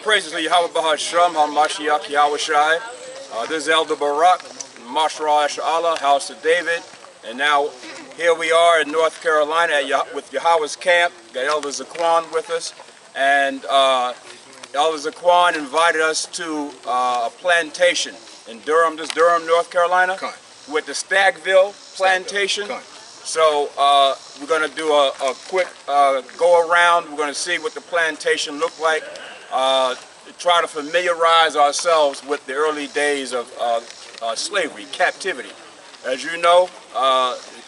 praises to YAHAWAH'S, YAHAWAH'S. This is Elder Barak, Mashra Allah, House of David. And now here we are in North Carolina with YAHAWAH'S camp. Got Elder Zaquan with us. And Elder Zaquan invited us to a plantation in Durham, North Carolina, with the Stagville Plantation. So we're going to do a quick go around. We're going to see what the plantation looked like. Try to familiarize ourselves with the early days of slavery, captivity. As you know,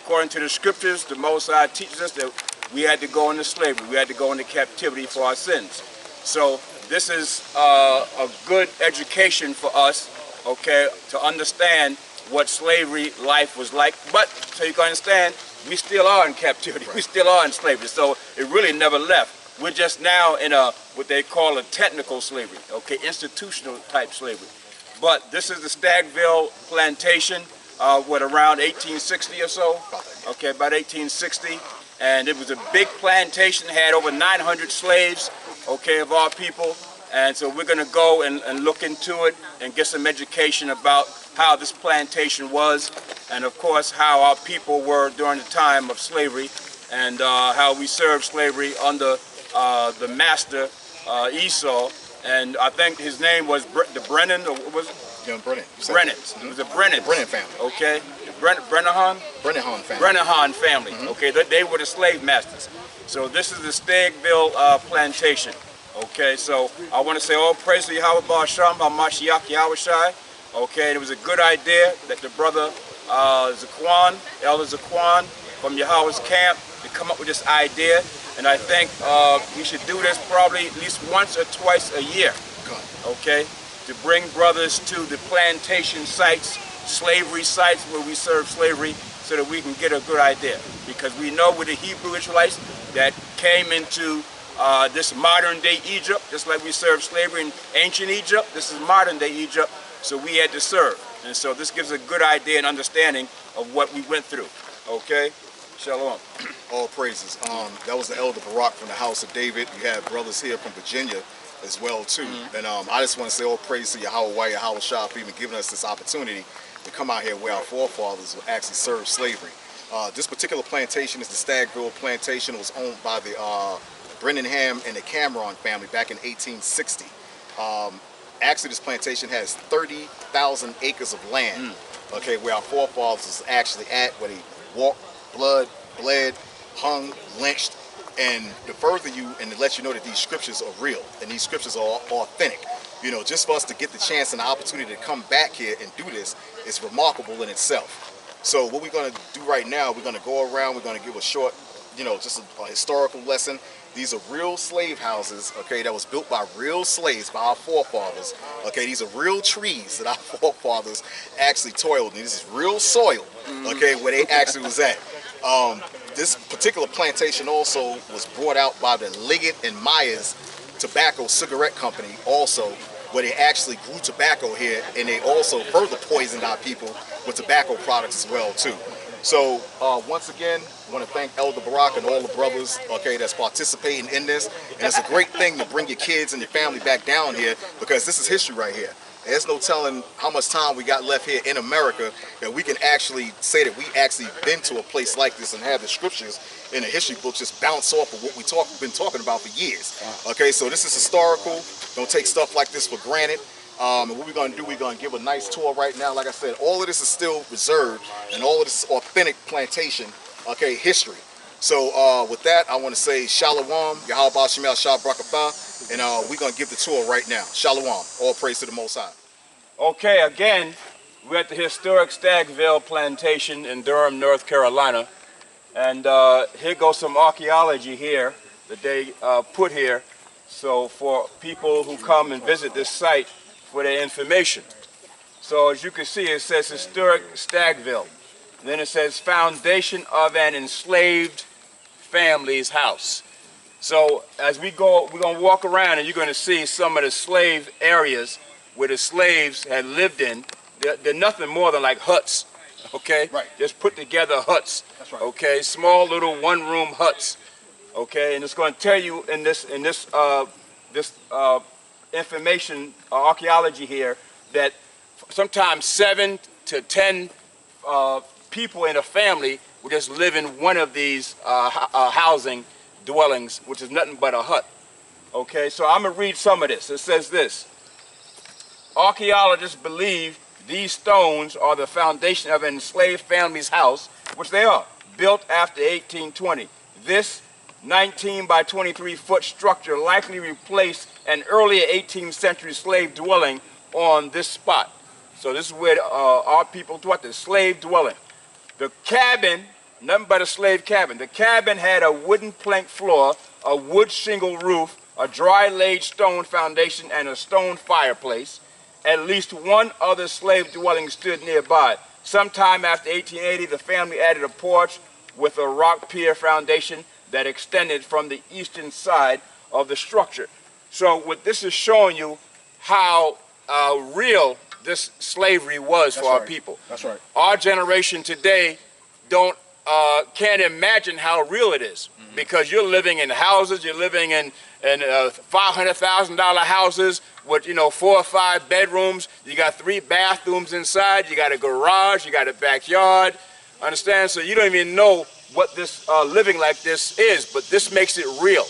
according to the scriptures, the Most High teaches us that we had to go into slavery. We had to go into captivity for our sins. So this is a good education for us, okay, to understand what slavery life was like. But so you can understand, we still are in captivity. We still are in slavery. So it really never left. We're just now in what they call a technical slavery, okay, institutional type slavery. But this is the Stagville Plantation, what, around 1860 or so? Okay, about 1860. And it was a big plantation, had over 900 slaves, okay, of our people. And so we're going to go and look into it and get some education about how this plantation was, and of course how our people were during the time of slavery, and how we served slavery under the master Esau. And I think his name was the Brennan, or what was it? Yeah, Brennan. Brennan. It was a Brennan. Brennan family. Okay. Brennahan? Brennahan family. Brennahan family. Okay, they were the slave masters. So this is the Stagville Plantation. Okay, so I want to say all praise to YAHAWAH'S, YAHAWAH'S. Okay, it was a good idea that the brother Zaquan, Elder Zaquan from YAHAWAH'S camp, to come up with this idea. And I think we should do this probably at least once or twice a year. Okay, to bring brothers to the plantation sites, slavery sites where we serve slavery, so that we can get a good idea. Because we know with the Hebrew Israelites that came into this modern day Egypt, just like we served slavery in ancient Egypt, this is modern day Egypt, so we had to serve. And so this gives a good idea and understanding of what we went through. Okay? Shalom. All praises. That was the Elder Barak from the House of David. You have brothers here from Virginia as well too. And I just want to say all praise to YAHAWAH'S for even giving us this opportunity to come out here where our forefathers actually served slavery. This particular plantation is the Stagville Plantation. It was owned by the Brenningham and the Cameron family back in 1860. Actually, this plantation has 30,000 acres of land, okay, where our forefathers was actually at, where they walked, bled, hung, lynched. And to further you and to let you know that these scriptures are real and these scriptures are authentic. You know, just for us to get the chance and the opportunity to come back here and do this is remarkable in itself. So what we're going to do right now, we're going to go around, we're going to give a short, you know, just a historical lesson. These are real slave houses, okay, that was built by real slaves, by our forefathers. Okay, these are real trees that our forefathers actually toiled in. This is real soil, okay, where they actually was at. This particular plantation also was brought out by the Liggett and Myers Tobacco Cigarette Company also, where they actually grew tobacco here, and they also further poisoned our people with tobacco products as well too. So once again, I want to thank Elder Barak and all the brothers, okay, that's participating in this. And it's a great thing to bring your kids and your family back down here, because this is history right here. There's no telling how much time we got left here in America that we can actually say that we actually been to a place like this and have the scriptures in the history books just bounce off of what we been talking about for years. Okay, so this is historical. Don't take stuff like this for granted. And what we're going to do, we're going to give a nice tour right now. Like I said, all of this is still reserved, and all of this is authentic plantation, okay, history. So with that, I want to say Shalom, YAHAWAH'S, and we're going to give the tour right now. Shalom, all praise to the Most High. Okay, again, we're at the historic Stagville Plantation in Durham, North Carolina. And here goes some archaeology here that they put here. So for people who come and visit this site for their information. So as you can see, it says historic Stagville. Then it says foundation of an enslaved family's house. So as we go, we're going to walk around and you're going to see some of the slave areas where the slaves had lived in. They're nothing more than like huts, okay? Right. Just put together huts. That's right. Okay, small little one-room huts. Okay, and it's going to tell you in this information, archaeology here, that sometimes 7 to 10 people in a family would just live in one of these housing dwellings, which is nothing but a hut. Okay, so I'm going to read some of this. It says this: archaeologists believe these stones are the foundation of an enslaved family's house, which they are, built after 1820. This 19 by 23 foot structure likely replaced an earlier 18th century slave dwelling on this spot. So this is where our people thought, the slave dwelling. The cabin, nothing but a slave cabin. The cabin had a wooden plank floor, a wood shingle roof, a dry laid stone foundation, and a stone fireplace. At least one other slave dwelling stood nearby. Sometime after 1880, the family added a porch with a rock pier foundation that extended from the eastern side of the structure. So what this is showing you how real this slavery was for our people. That's right. Our generation today can't imagine how real it is, because you're living in houses, you're living in $500,000 houses with 4 or 5 bedrooms. You got 3 bathrooms inside. You got a garage. You got a backyard. Understand? So you don't even know what this living like this is, but this makes it real,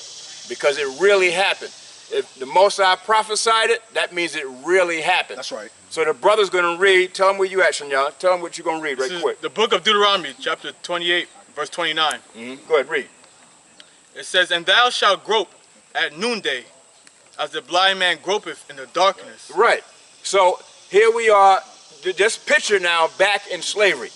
because it really happened. If the Most High prophesied it, that means it really happened. That's right. So the brother's going to read. Tell him where you at, Shanya. Tell him what you're going to read right quick. The book of Deuteronomy, chapter 28, verse 29. Go ahead, read. It says, "And thou shalt grope at noonday, as the blind man gropeth in the darkness." Right. So here we are, just picture now back in slavery.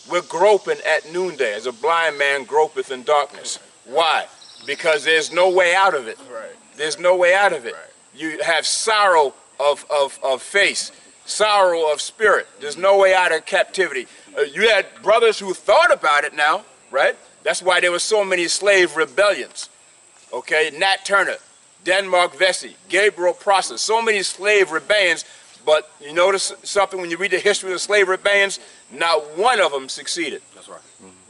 We're groping at noonday, as a blind man gropeth in darkness. Why? Because there's no way out of it. Right. There's no way out of it. Right. You have sorrow of face, sorrow of spirit. There's no way out of captivity. You had brothers who thought about it now, right? That's why there were so many slave rebellions. Okay, Nat Turner, Denmark Vesey, Gabriel Prosser, so many slave rebellions. But you notice something when you read the history of the slave rebellions, not one of them succeeded. That's right.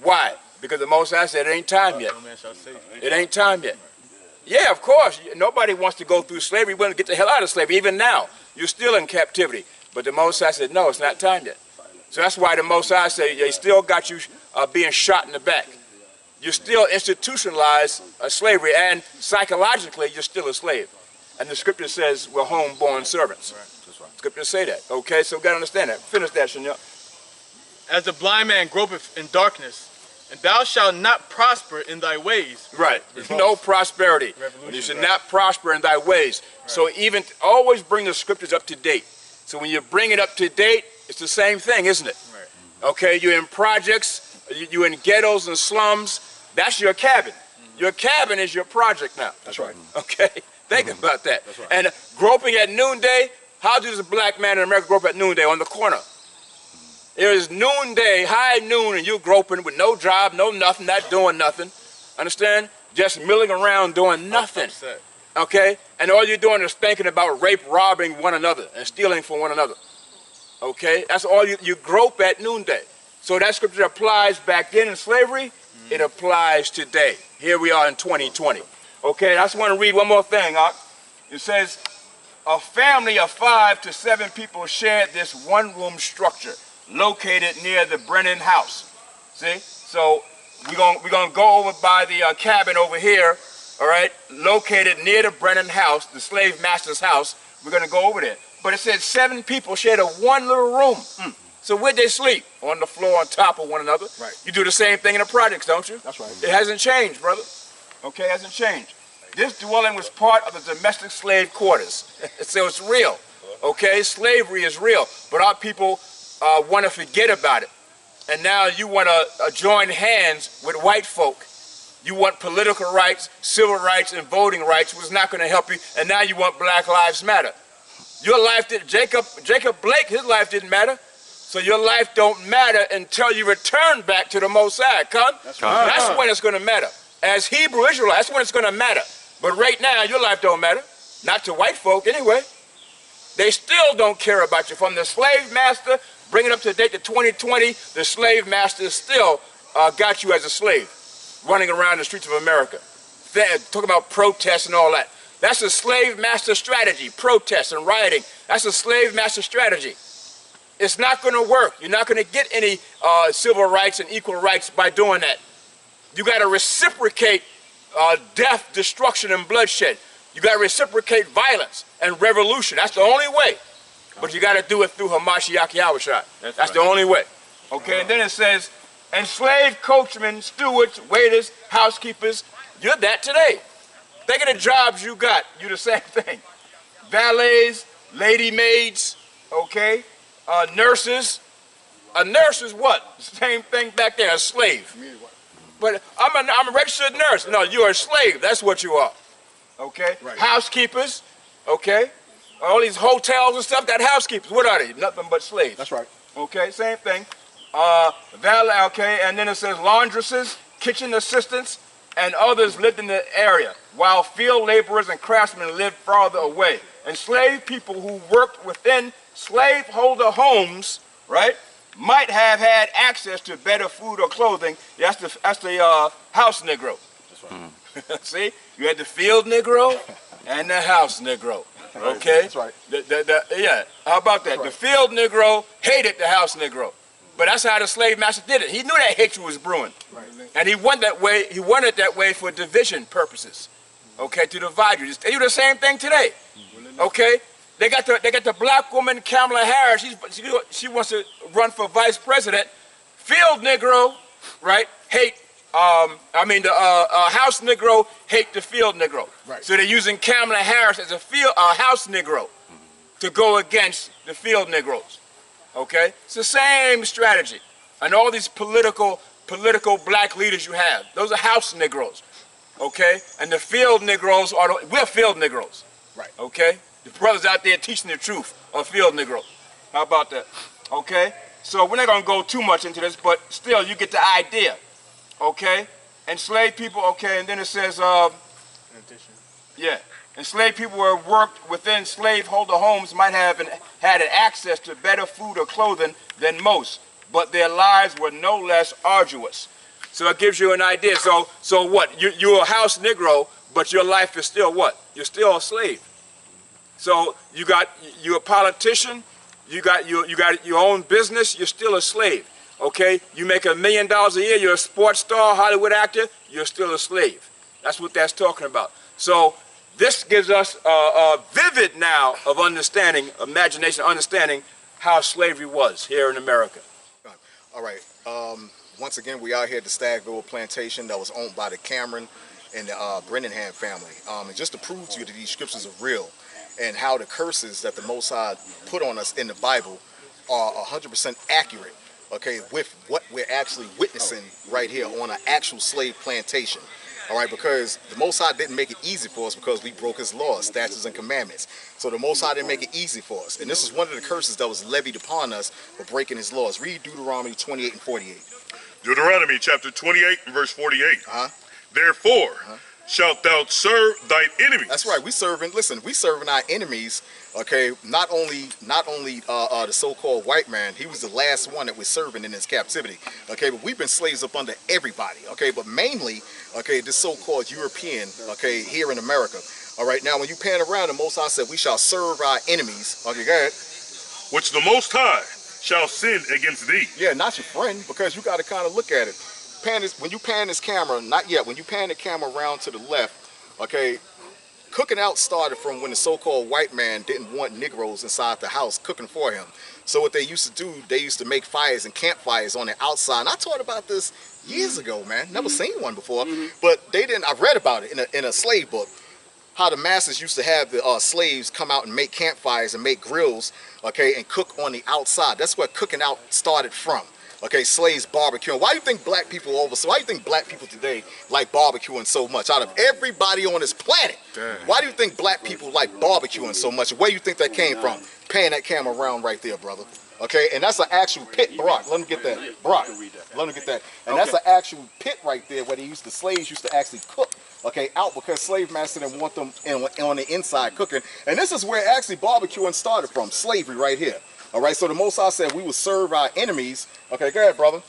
Why? Because the Most High said it ain't time yet. No man shall save. It ain't time yet. Yeah, of course. Nobody wants to go through slavery. We want to get the hell out of slavery. Even now, you're still in captivity. But the Most High said, no, it's not time yet. So that's why the Most High said, they still got you being shot in the back. You're still institutionalized slavery, and psychologically, you're still a slave. And the scripture says we're homeborn servants. That's right. Scriptures say that. Okay, so we got to understand that. Finish that, Shanya. "As the blind man gropeth in darkness, and thou shalt not prosper in thy ways." Right. There's no prosperity. You should not prosper in thy ways. Right. So even always bring the scriptures up to date. So when you bring it up to date, it's the same thing, isn't it? Right. Okay, you're in projects, you're in ghettos and slums. That's your cabin. Your cabin is your project now. That's right. Okay, think about that. That's right. And groping at noonday, how does a black man in America grope at noonday? On the corner. It is noonday, high noon, and you're groping with no job, no nothing, not doing nothing. Understand? Just milling around doing nothing. Upset. Okay? And all you're doing is thinking about rape, robbing one another, and stealing from one another. Okay? That's all you grope at noonday. So that scripture applies back then in slavery. It applies today. Here we are in 2020. Okay, I just want to read one more thing. It says, a family of 5 to 7 people shared this one-room structure located near the Brennan house. See? So we're gonna go over by the cabin over here, all right, located near the Brennan house, the slave master's house. We're going to go over there. But it said 7 people shared one little room. So where'd they sleep? On the floor, on top of one another. Right. You do the same thing in the projects, don't you? That's right. It hasn't changed, brother. Okay, it hasn't changed. This dwelling was part of the domestic slave quarters. So it's real. Okay, slavery is real. But our people want to forget about it. And now you want to join hands with white folk. You want political rights, civil rights, and voting rights, which is not going to help you. And now you want Black Lives Matter. Your life did, Jacob Blake, his life didn't matter. So your life don't matter until you return back to the Most High. That's right. That's when it's going to matter. As Hebrew Israelites, that's when it's going to matter. But right now, your life don't matter. Not to white folk, anyway. They still don't care about you. From the slave master, bring it up to date to 2020, the slave master still got you as a slave, running around the streets of America. Talking about protests and all that. That's a slave master strategy, protest and rioting. That's a slave master strategy. It's not going to work. You're not going to get any civil rights and equal rights by doing that. You got to reciprocate death, destruction, and bloodshed. You got to reciprocate violence and revolution. That's the only way. But you got to do it through Hamashiach Yahawashi. That's the only way. Okay, and then it says, enslaved coachmen, stewards, waiters, housekeepers. You're that today. Think of the jobs you got. You're the same thing. Valets, lady maids, okay? Nurses. A nurse is what? Same thing back there, a slave. But I'm a registered nurse. No, you're a slave. That's what you are. Okay? Right. Housekeepers. Okay? All these hotels and stuff, that housekeepers, what are they? Nothing but slaves. That's right. Okay, same thing. Valet, okay, and then it says laundresses, kitchen assistants, and others lived in the area, while field laborers and craftsmen lived farther away. Enslaved people who worked within slaveholder homes, right, might have had access to better food or clothing. That's the house Negro. That's right. See, you had the field Negro and the house Negro. Okay? That's right. Yeah, how about that? Right. The field Negro hated the house Negro. But that's how the slave master did it. He knew that hatred was brewing. Right. And he wanted that way, he wanted that way for division purposes. Okay, to divide you. They do the same thing today. Okay? They got the black woman Kamala Harris. She wants to run for vice president. Field Negro, right, hate house Negro hate the field Negro. Right. So they're using Kamala Harris as a house Negro to go against the field Negroes. Okay? It's the same strategy. And all these political black leaders you have, those are house Negroes. Okay? And the field Negroes we're field Negroes. Right. Okay? The brothers out there teaching the truth are field Negroes. How about that? Okay? So we're not going to go too much into this, but still you get the idea. Okay? Enslaved people, okay, and then it says, yeah, enslaved people who worked within slaveholder homes might have had access to better food or clothing than most, but their lives were no less arduous. So it gives you an idea. So what? You're a house Negro, but your life is still what? You're still a slave. So you're a politician, you got your own business, you're still a slave. Okay, you make $1 million a year, you're a sports star, Hollywood actor, you're still a slave. That's what that's talking about. So this gives us a vivid now of understanding, imagination, understanding how slavery was here in America. All right. Once again, we out here at the Stagville Plantation that was owned by the Cameron and the Brenningham family. And just to prove to you that these scriptures are real and how the curses that the Most High put on us in the Bible are 100% accurate. Okay, with what we're actually witnessing right here on an actual slave plantation. All right, because the Most High didn't make it easy for us because we broke his laws, statutes, and commandments. So the Most High didn't make it easy for us. And this is one of the curses that was levied upon us for breaking his laws. Read Deuteronomy 28 and 48. Deuteronomy chapter 28 and verse 48. Therefore, shalt thou serve thine enemies. That's right. We serving our enemies. Okay, not only the so-called white man, he was the last one that was serving in his captivity. Okay, but we've been slaves up under everybody. Okay, but mainly, okay, this so-called European, okay, here in America. All right, now when you pan around, the Most High said we shall serve our enemies. Okay, go ahead. Which the Most High shall send against thee. Yeah, not your friend, because you got to kind of look at it. When you pan this camera, not yet, when you pan the camera around to the left, okay, cooking out started from when the so-called white man didn't want Negroes inside the house cooking for him. So what they used to do, they used to make fires and campfires on the outside. And I taught about this years ago, man. Never seen one before. But they didn't, I read about it in a slave book, how the masters used to have the slaves come out and make campfires and make grills, okay, and cook on the outside. That's where cooking out started from. Okay, slaves barbecuing. Why do you think black people today like barbecuing so much? Out of everybody on this planet, why do you think black people like barbecuing so much? Where do you think that came from? Pan that camera around right there, brother. Okay, and that's an actual pit, Barack. Let me get that. Barack, let me get that. And that's an actual pit right there where the slaves used to actually cook, okay, out, because slave master didn't want them on the inside cooking. And this is where actually barbecuing started from, slavery right here. All right, so the Most High said we will serve our enemies. Okay, go ahead, brother.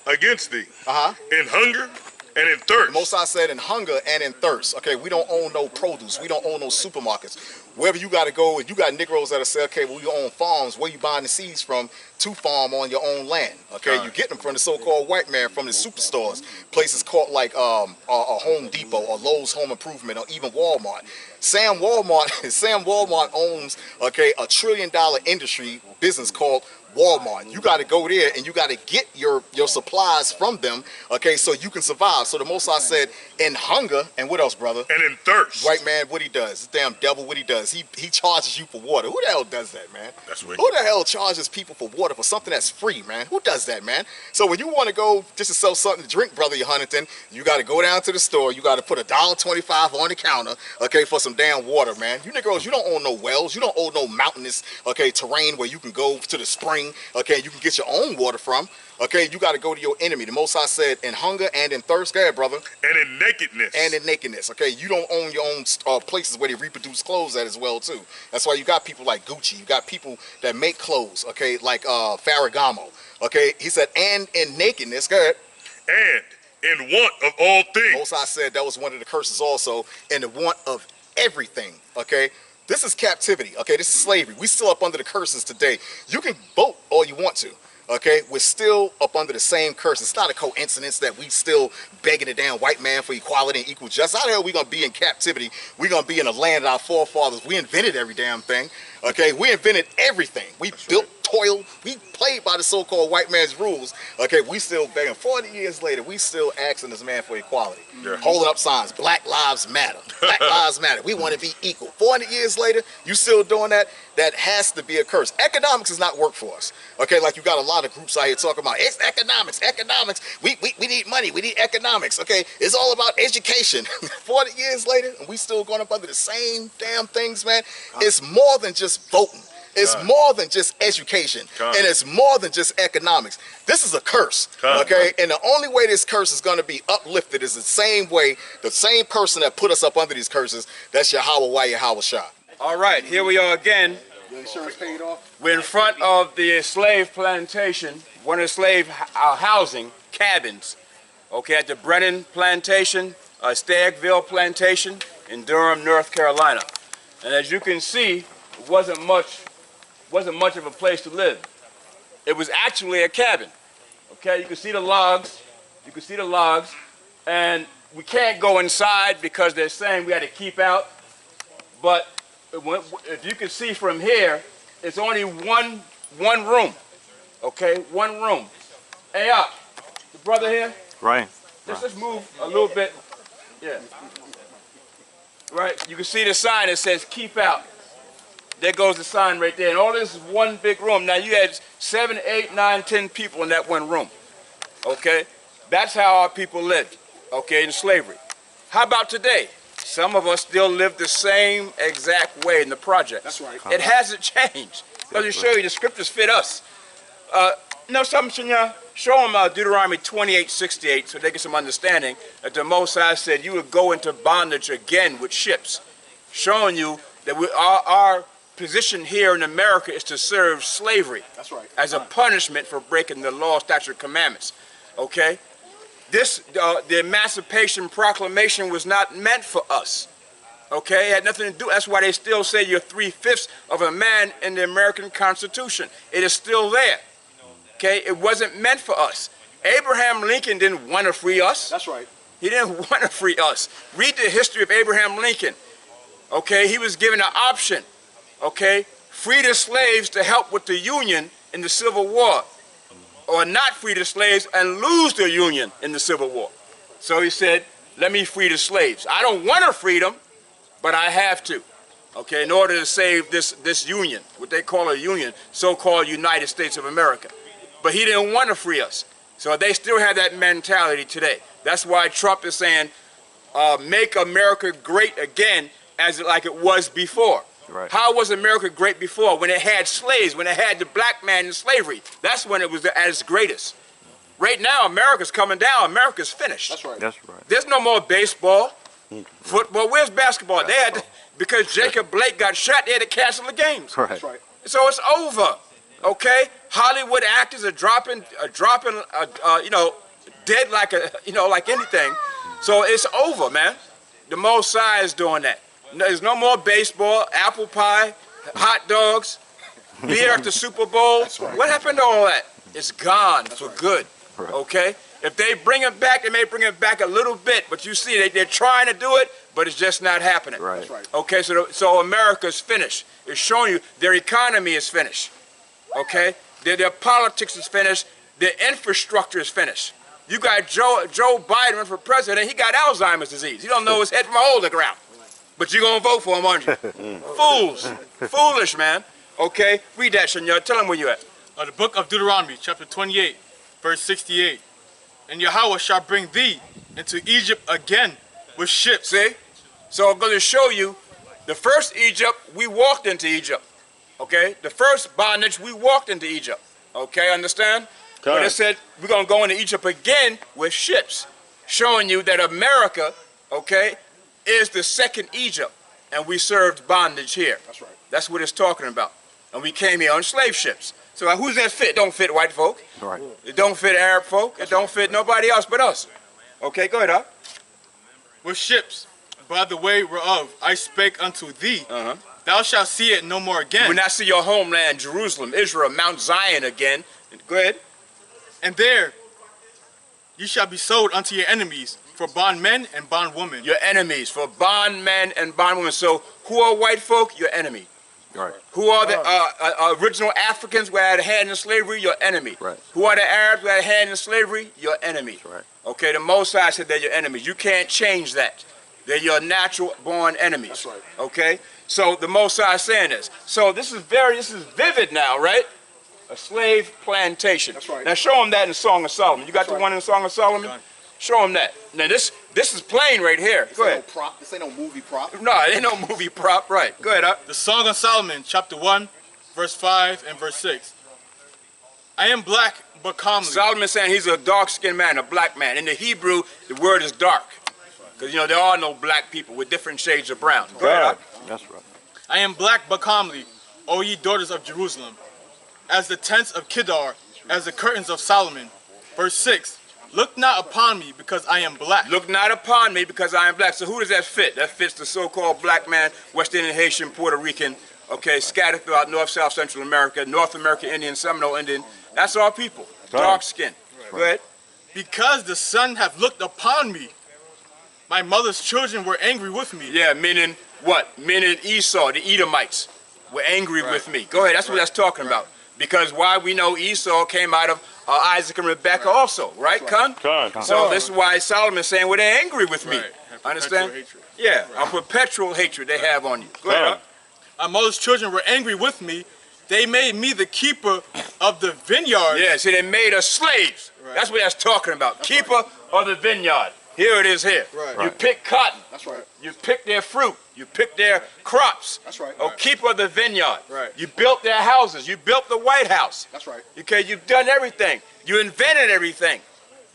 Against thee, in hunger and in thirst. The Most High said in hunger and in thirst. Okay, we don't own no produce. We don't own no supermarkets. Wherever you got to go, and you got Negroes that'll say, okay, well, you own farms. Where you buying the seeds from to farm on your own land? Okay, you get them from the so-called white man, from the superstores, places called like a Home Depot or Lowe's Home Improvement or even Walmart. Sam Walmart owns, okay, $1 trillion industry business called Walmart. You got to go there and you got to get your supplies from them, okay, so you can survive. So the Most High said in hunger, and what else, brother? And in thirst. White man, what he does, this damn devil, what he does, he charges you for water. Who the hell does that, man? That's wicked. Who the hell charges people for water for something that's free, man? Who does that, man? So when you want to go just to sell something to drink, brother Huntington, you got to go down to the store, you got to put $1.25 on the counter, okay, for some damn water, man. You Negroes, you don't own no wells, you don't own no mountainous, okay, terrain where you can go to the spring, okay, you can get your own water from. Okay, you got to go to your enemy. The Most High said in hunger and in thirst. Go ahead, brother. And in nakedness. And in nakedness. Okay, you don't own your own places where they reproduce clothes at as well, too. That's why you got people like Gucci. You got people that make clothes, okay, like Ferragamo. Okay, he said, and in nakedness. Go ahead. And in want of all things. Most High said that was one of the curses also, in the want of everything. Okay. This is captivity. Okay, this is slavery. We still up under the curses today. You can vote all you want to. Okay, we're still up under the same curse. It's not a coincidence that we still begging the damn white man for equality and equal justice. How the hell are we going to be in captivity? We're going to be in a land of our forefathers. We invented every damn thing. Okay, we invented everything. We built, toiled, we played by the so-called white man's rules. Okay, we still begging. 40 years later, we still asking this man for equality. Yeah. Holding up signs, Black Lives Matter. Black Lives Matter. We want to be equal. 400 years later, you still doing that? That has to be a curse. Economics does not work for us. Okay, like you got a lot of groups out here talking about it's economics, economics. We need money, we need economics. Okay, it's all about education. 40 years later, and we still going up under the same damn things, man. It's more than just voting. It's more than just education, and it's more than just economics. This is a curse, okay? And the only way this curse is going to be uplifted is the same way, the same person that put us up under these curses, that's YAHAWAH'S. All right, here we are again. Your insurance paid off? We're in front of the slave plantation, one of the slave housing cabins, okay, at the Brennan Plantation, Stagville Plantation in Durham, North Carolina. And as you can see, it wasn't much of a place to live. It was actually a cabin. Okay, you can see the logs. You can see the logs, and we can't go inside because they're saying we had to keep out. But if you can see from here, it's only one room. Okay, one room. Hey, the brother here. Right. Let's move a little bit. Yeah. Right. You can see the sign that says "Keep Out." There goes the sign right there. And all this is one big room. Now you had 7, 8, 9, 10 people in that one room. Okay? That's how our people lived, okay, in slavery. How about today? Some of us still live the same exact way in the project. That's right. It hasn't changed. Let me show you, the scriptures fit us. Know something, Shanya? Show them Deuteronomy 28:68 so they get some understanding that the Most High said you would go into bondage again with ships. Showing you that our position here in America is to serve slavery. That's right. As a punishment for breaking the law, statute, commandments. Okay? The Emancipation Proclamation was not meant for us. Okay? It had nothing to do. That's why they still say you're 3/5 of a man in the American Constitution. It is still there. Okay? It wasn't meant for us. Abraham Lincoln didn't want to free us. That's right. He didn't want to free us. Read the history of Abraham Lincoln. Okay? He was given an option. Okay, free the slaves to help with the Union in the Civil War, or not free the slaves and lose the Union in the Civil War. So he said, let me free the slaves. I don't want to free them, but I have to, okay, in order to save this Union, what they call a Union, so-called United States of America. But he didn't want to free us. So they still have that mentality today. That's why Trump is saying, make America great again like it was before. Right. How was America great before? When it had slaves, when it had the black man in slavery. That's when it was at its greatest. Right now, America's coming down. America's finished. That's right. That's right. There's no more baseball, football. Where's basketball? They had to, because Jacob Blake got shot, they had to cancel the games. Right. That's right. So it's over. Okay? Hollywood actors are dropping, you know, dead like like anything. So it's over, man. The Most High is doing that. There's no more baseball, apple pie, hot dogs, beer at the Super Bowl. What happened to all that? It's gone for good, okay? If they bring it back, they may bring it back a little bit, but you see, they're trying to do it, but it's just not happening. Right. Okay, so America's finished. It's showing you their economy is finished, okay? Their politics is finished. Their infrastructure is finished. You got Joe Biden running for president. He got Alzheimer's disease. He don't know his head from a hole in the ground. But you're going to vote for him, aren't you? Fools. Foolish, man. Okay, read that, Senor. Tell him where you at. The book of Deuteronomy, chapter 28, verse 68. And Yahweh shall bring thee into Egypt again with ships. See? So I'm going to show you the first Egypt, we walked into Egypt. Okay? The first bondage, we walked into Egypt. Okay, understand? But it said we're going to go into Egypt again with ships, showing you that America, okay, is the second Egypt, and we served bondage here. That's right. That's what it's talking about. And we came here on slave ships. So who's that fit? It don't fit white folk. Right. It don't fit Arab folk. It don't fit nobody else but us. Okay, go ahead, Up. With ships, by the way whereof I spake unto thee, thou shalt see it no more again. You will not see your homeland, Jerusalem, Israel, Mount Zion again. Go ahead. And there you shall be sold unto your enemies for bondmen and bondwomen. Your enemies, for bondmen and bondwomen. So who are white folk? Your enemy. Right. Who are the original Africans who had a hand in slavery? Your enemy. Right. Who are the Arabs who had a hand in slavery? Your enemy. Right. Okay, the Most High said they're your enemies. You can't change that. They're your natural born enemies. That's right. Okay? So the Most High is saying this. So this is vivid now, right? A slave plantation. That's right. Now show them that in Song of Solomon. You got the one in Song of Solomon? Show them that. Now this is plain right here. Go ahead. No prop. This ain't no movie prop. No, it ain't no movie prop. Right. Go ahead, Up. The Song of Solomon, chapter 1, verse 5 and verse 6. I am black but comely. Solomon saying he's a dark-skinned man, a black man. In the Hebrew, the word is dark. Because, you know, there are no black people with different shades of brown. Go ahead, Up. That's right. I am black but comely, O ye daughters of Jerusalem, as the tents of Kedar, as the curtains of Solomon. Verse 6. Look not upon me because I am black. Look not upon me because I am black. So who does that fit? That fits the so-called black man, West Indian, Haitian, Puerto Rican, okay, scattered throughout North, South, Central America, North American Indian, Seminole Indian. That's our people. Dark skin. Go ahead. Because the sun hath looked upon me, my mother's children were angry with me. Yeah, meaning what? Meaning Esau, the Edomites, were angry with me. Go ahead. That's what that's talking about. Because why we know Esau came out of Isaac and Rebecca also, right, Con? So this is why Solomon's saying, well, they're angry with me. Understand? Hatred. Yeah, a perpetual hatred they have on you. Go ahead. My mother's children were angry with me. They made me the keeper of the vineyard. Yeah, see, they made us slaves. Right. That's what that's talking about. Keeper of the vineyard. Here it is here. Right. You pick cotton. That's right. You pick their fruit. You pick their crops. That's right. Oh, keeper of the vineyard. Right. You built their houses. You built the White House. That's right. Okay, you've done everything. You invented everything.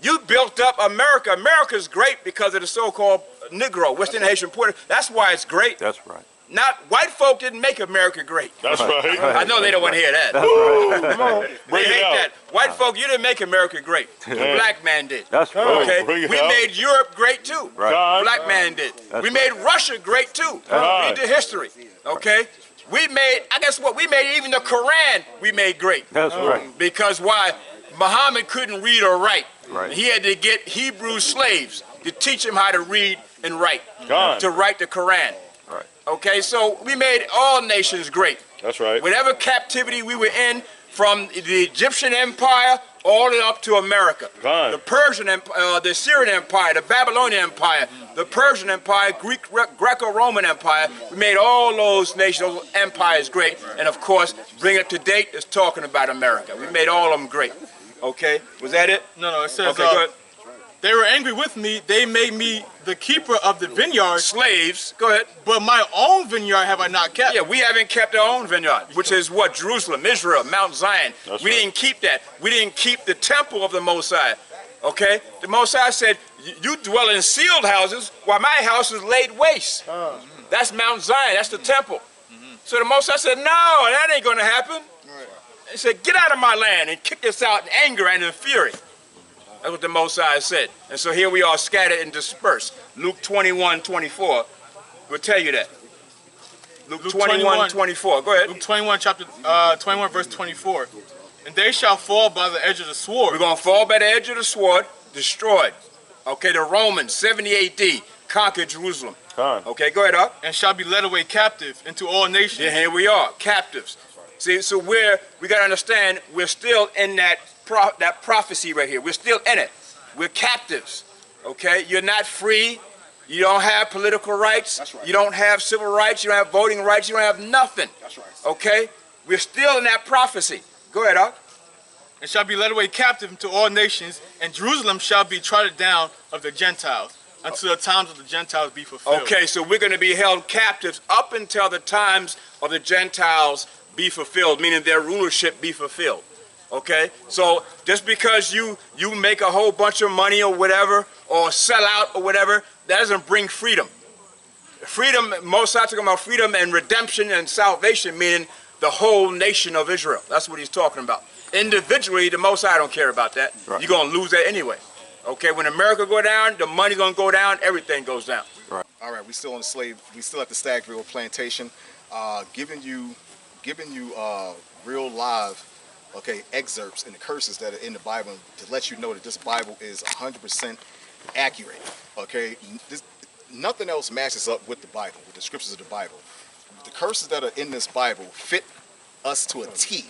You built up America. America's great because of the so-called Negro, West Indian, Haitian, Puerto. That's why it's great. That's right. Not white folk didn't make America great. That's right. I know they don't want to hear that. They Bring it hate out. that. White folk, you didn't make America great. The black man did. That's right. Okay, Bring it we out. made Europe great too. Right. God. Black man did. That's We made Russia great too. right. Read the history. Okay, we made. I guess what we made even the Quran we made great. That's right. Because why? Muhammad couldn't read or write. Right. He had to get Hebrew slaves to teach him how to read and write. God. To write the Quran. Right. Okay, so we made all nations great. That's right. Whatever captivity we were in, from the Egyptian Empire all the way up to America. Right. The Persian Empire, the Syrian Empire, the Babylonian Empire, the Persian Empire, Greco-Roman Empire. We made all those nations, those empires great. And of course, bring it to date is talking about America. We made all of them great. Okay, was that it? No, it says, Okay, go ahead. they were angry with me. They made me the keeper of the vineyard, Slaves, go ahead. but my own vineyard have I not kept. Yeah, we haven't kept our own vineyard, which is what? Jerusalem, Israel, Mount Zion. That's We right. didn't keep that. We didn't keep the temple of the Most High. Okay? The Most High said, you dwell in sealed houses while my house is laid waste. That's Mount Zion. That's the temple. So the Most High said, no, that ain't going to happen. He said, get out of my land and kick us out in anger and in fury. That's what the Most High said. And so here we are scattered and dispersed. Luke 21:24 will tell you that. Luke 21:24. Go ahead. Luke 21, chapter 21, verse 24. And they shall fall by the edge of the sword. We're going to fall by the edge of the sword, destroyed. Okay, the Romans, 70 AD, conquered Jerusalem. Okay, go ahead up. And shall be led away captive into all nations. Yeah, here we are, captives. See, so we got to understand, we're still in that prophecy right here. We're still in it. We're captives. Okay, you're not free. You don't have political rights. That's right. You don't have civil rights. You don't have voting rights. You don't have nothing. That's right. Okay, we're still in that prophecy. Go ahead, up. And shall be led away captive into all nations, and Jerusalem shall be trodden down of the Gentiles, until the times of the Gentiles be fulfilled. Okay, so we're going to be held captives up until the times of the Gentiles be fulfilled, meaning their rulership be fulfilled. Okay, so just because you make a whole bunch of money or whatever, or sell out or whatever, that doesn't bring freedom. Freedom, most are talking about freedom and redemption and salvation, meaning the whole nation of Israel. That's what he's talking about. Individually, the Most High don't care about that. Right. You're going to lose that anyway. Okay, when America go down, the money's going to go down, everything goes down. Right. All right, we still on the slave, we still at the Stagville Plantation, giving you real live, okay, excerpts and the curses that are in the Bible to let you know that this Bible is 100% accurate. Okay, nothing else matches up with the Bible, with the scriptures of the Bible. The curses that are in this Bible fit us to a T.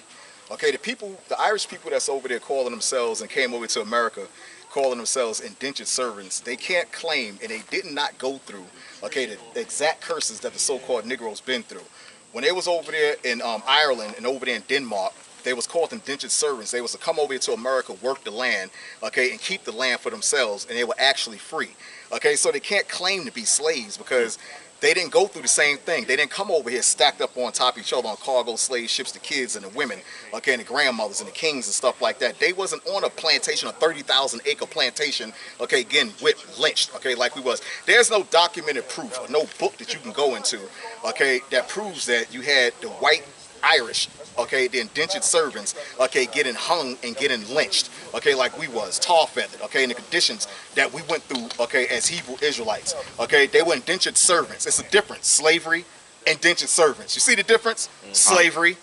Okay, the Irish people that's over there calling themselves and came over to America, calling themselves indentured servants, they can't claim, and they did not go through, okay, the exact curses that the so-called Negroes been through. When they was over there in Ireland and over there in Denmark, they was called indentured servants. They was to come over here to America, work the land, okay, and keep the land for themselves, and they were actually free. Okay, so they can't claim to be slaves because they didn't go through the same thing. They didn't come over here stacked up on top of each other on cargo slave ships, the kids and the women, okay, and the grandmothers and the kings and stuff like that. They wasn't on a plantation, a 30,000 acre plantation, okay, getting whipped, lynched, okay, like we was. There's no documented proof or no book that you can go into, okay, that proves that you had the white Irish, okay, the indentured servants, okay, getting hung and getting lynched, okay, like we was, tar feathered, okay, in the conditions that we went through, okay, as Hebrew Israelites, okay, they were indentured servants. It's a difference, slavery, indentured servants. You see the difference? Slavery,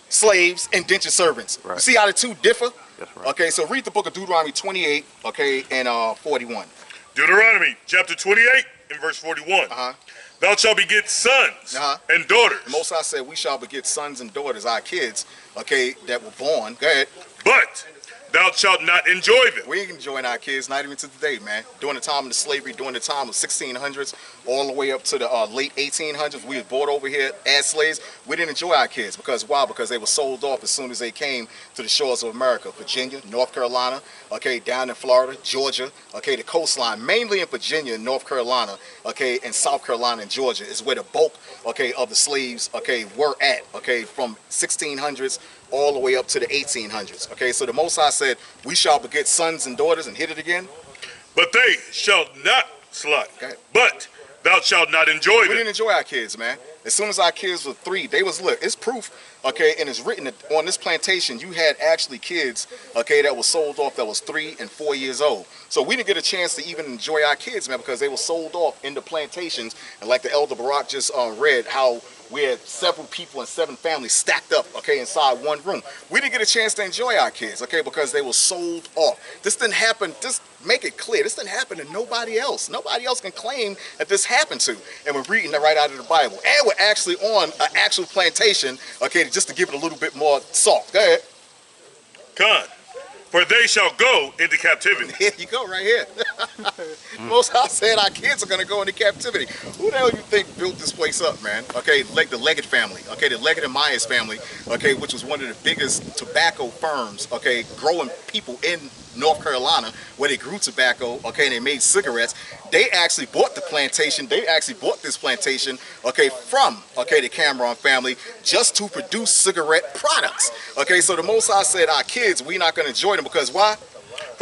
slaves, indentured servants. Right. You see how the two differ? That's right. Okay, so read the book of Deuteronomy 28, okay, and 41. Deuteronomy chapter 28 and verse 41. Thou shalt beget sons and daughters. The Most High said we shall beget sons and daughters, our kids, okay, that were born. Go ahead. But thou shalt not enjoy them. We ain't enjoying our kids, not even to today, man. During the time of the slavery, during the time of 1600s, all the way up to the late 1800s, we were brought over here as slaves. We didn't enjoy our kids. Because why? Because they were sold off as soon as they came to the shores of America. Virginia, North Carolina, okay, down in Florida, Georgia, okay, the coastline, mainly in Virginia, North Carolina, okay, and South Carolina and Georgia is where the bulk, okay, of the slaves, okay, were at, okay, from 1600s all the way up to the 1800s. Okay, so the Most High said, we shall beget sons and daughters, and hit it again. But they shall not slaughter. But thou shalt not enjoy them. We didn't enjoy our kids, man. As soon as our kids were 3, they was, look, it's proof, okay, and it's written that on this plantation, you had actually kids, okay, that was sold off that was 3 and 4 years old. So we didn't get a chance to even enjoy our kids, man, because they were sold off in the plantations. And like the Elder Barak just read, how we had several people and 7 families stacked up, okay, inside one room. We didn't get a chance to enjoy our kids, okay, because they were sold off. This didn't happen, just make it clear, this didn't happen to nobody else. Nobody else can claim that this happened to. And we're reading that right out of the Bible. And we're actually on an actual plantation, okay, just to give it a little bit more salt. Go ahead. Con. For they shall go into captivity. Here you go, right here. Most High said our kids are going to go into captivity. Who the hell you think built this place up, man? Okay, like the Leggett family, okay, the Leggett and Myers family, okay, which was one of the biggest tobacco firms, okay, growing people in North Carolina, where they grew tobacco, okay, and they made cigarettes. They actually bought the plantation. They actually bought this plantation, okay, from, okay, the Cameron family, just to produce cigarette products. Okay, so the Most High said our kids, we're not going to enjoy them because why?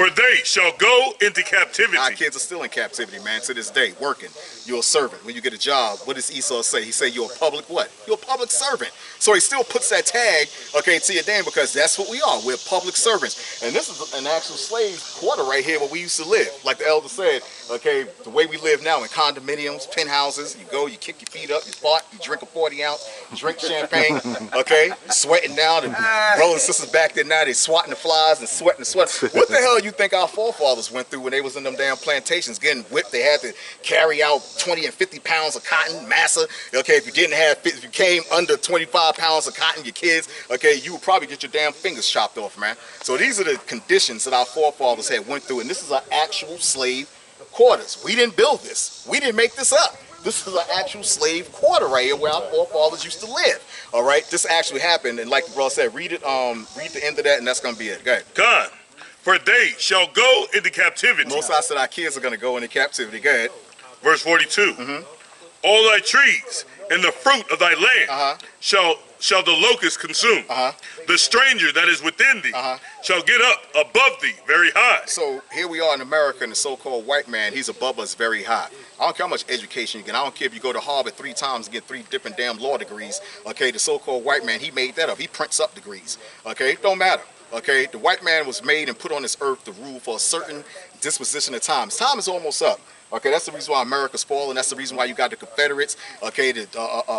For they shall go into captivity. Our kids are still in captivity, man, to this day, working. You're a servant. When you get a job, what does Esau say? He say you're a public what? You're a public servant. So he still puts that tag, okay, to your name because that's what we are. We're public servants. And this is an actual slave quarter right here where we used to live. Like the elder said, okay, the way we live now in condominiums, penthouses, you go, you kick your feet up, you fart, you drink a 40 ounce, drink champagne, okay, you're sweating down. And brothers and sisters back there now, they swatting the flies and sweating the sweat. What the hell you think our forefathers went through when they was in them damn plantations getting whipped? They had to carry out 20 and 50 pounds of cotton, massa. Okay, if you came under 25 pounds of cotton, your kids, okay, you would probably get your damn fingers chopped off, man. So these are the conditions that our forefathers had went through, and this is our actual slave quarters. We didn't build this. We didn't make this up. This is an actual slave quarter right here where our forefathers used to live. All right, this actually happened, and like the brother said, read it. Read the end of that, and that's gonna be it. Go ahead. God, for they shall go into captivity. Most I said our kids are gonna go into captivity. Go ahead. Verse 42. All thy trees and the fruit of thy land shall the locust consume. The stranger that is within thee shall get up above thee very high. So here we are in America, and the so-called white man, he's above us very high. I don't care how much education you get. I don't care if you go to Harvard 3 times and get 3 different damn law degrees. Okay, the so-called white man, he made that up. He prints up degrees. Okay, don't matter. Okay, the white man was made and put on this earth to rule for a certain disposition of time. His time is almost up. Okay, that's the reason why America's falling. That's the reason why you got the Confederates. Okay, the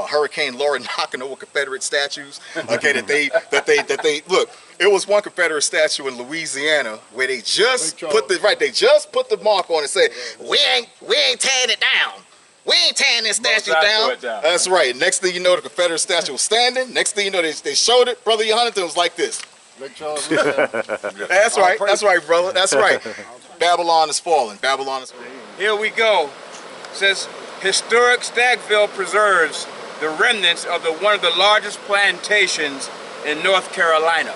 Hurricane Laura knocking over Confederate statues. Okay, that they look. It was one Confederate statue in Louisiana where they just put the mark on and said, we ain't tearing it down. We ain't tearing this statue down. That's right. Next thing you know, the Confederate statue was standing. Next thing you know, they showed it. Brother Huntington was like this. That's right. That's right, brother. That's right. Babylon is falling. Babylon is falling. Here we go. It says, historic Stagville preserves the remnants of one of the largest plantations in North Carolina.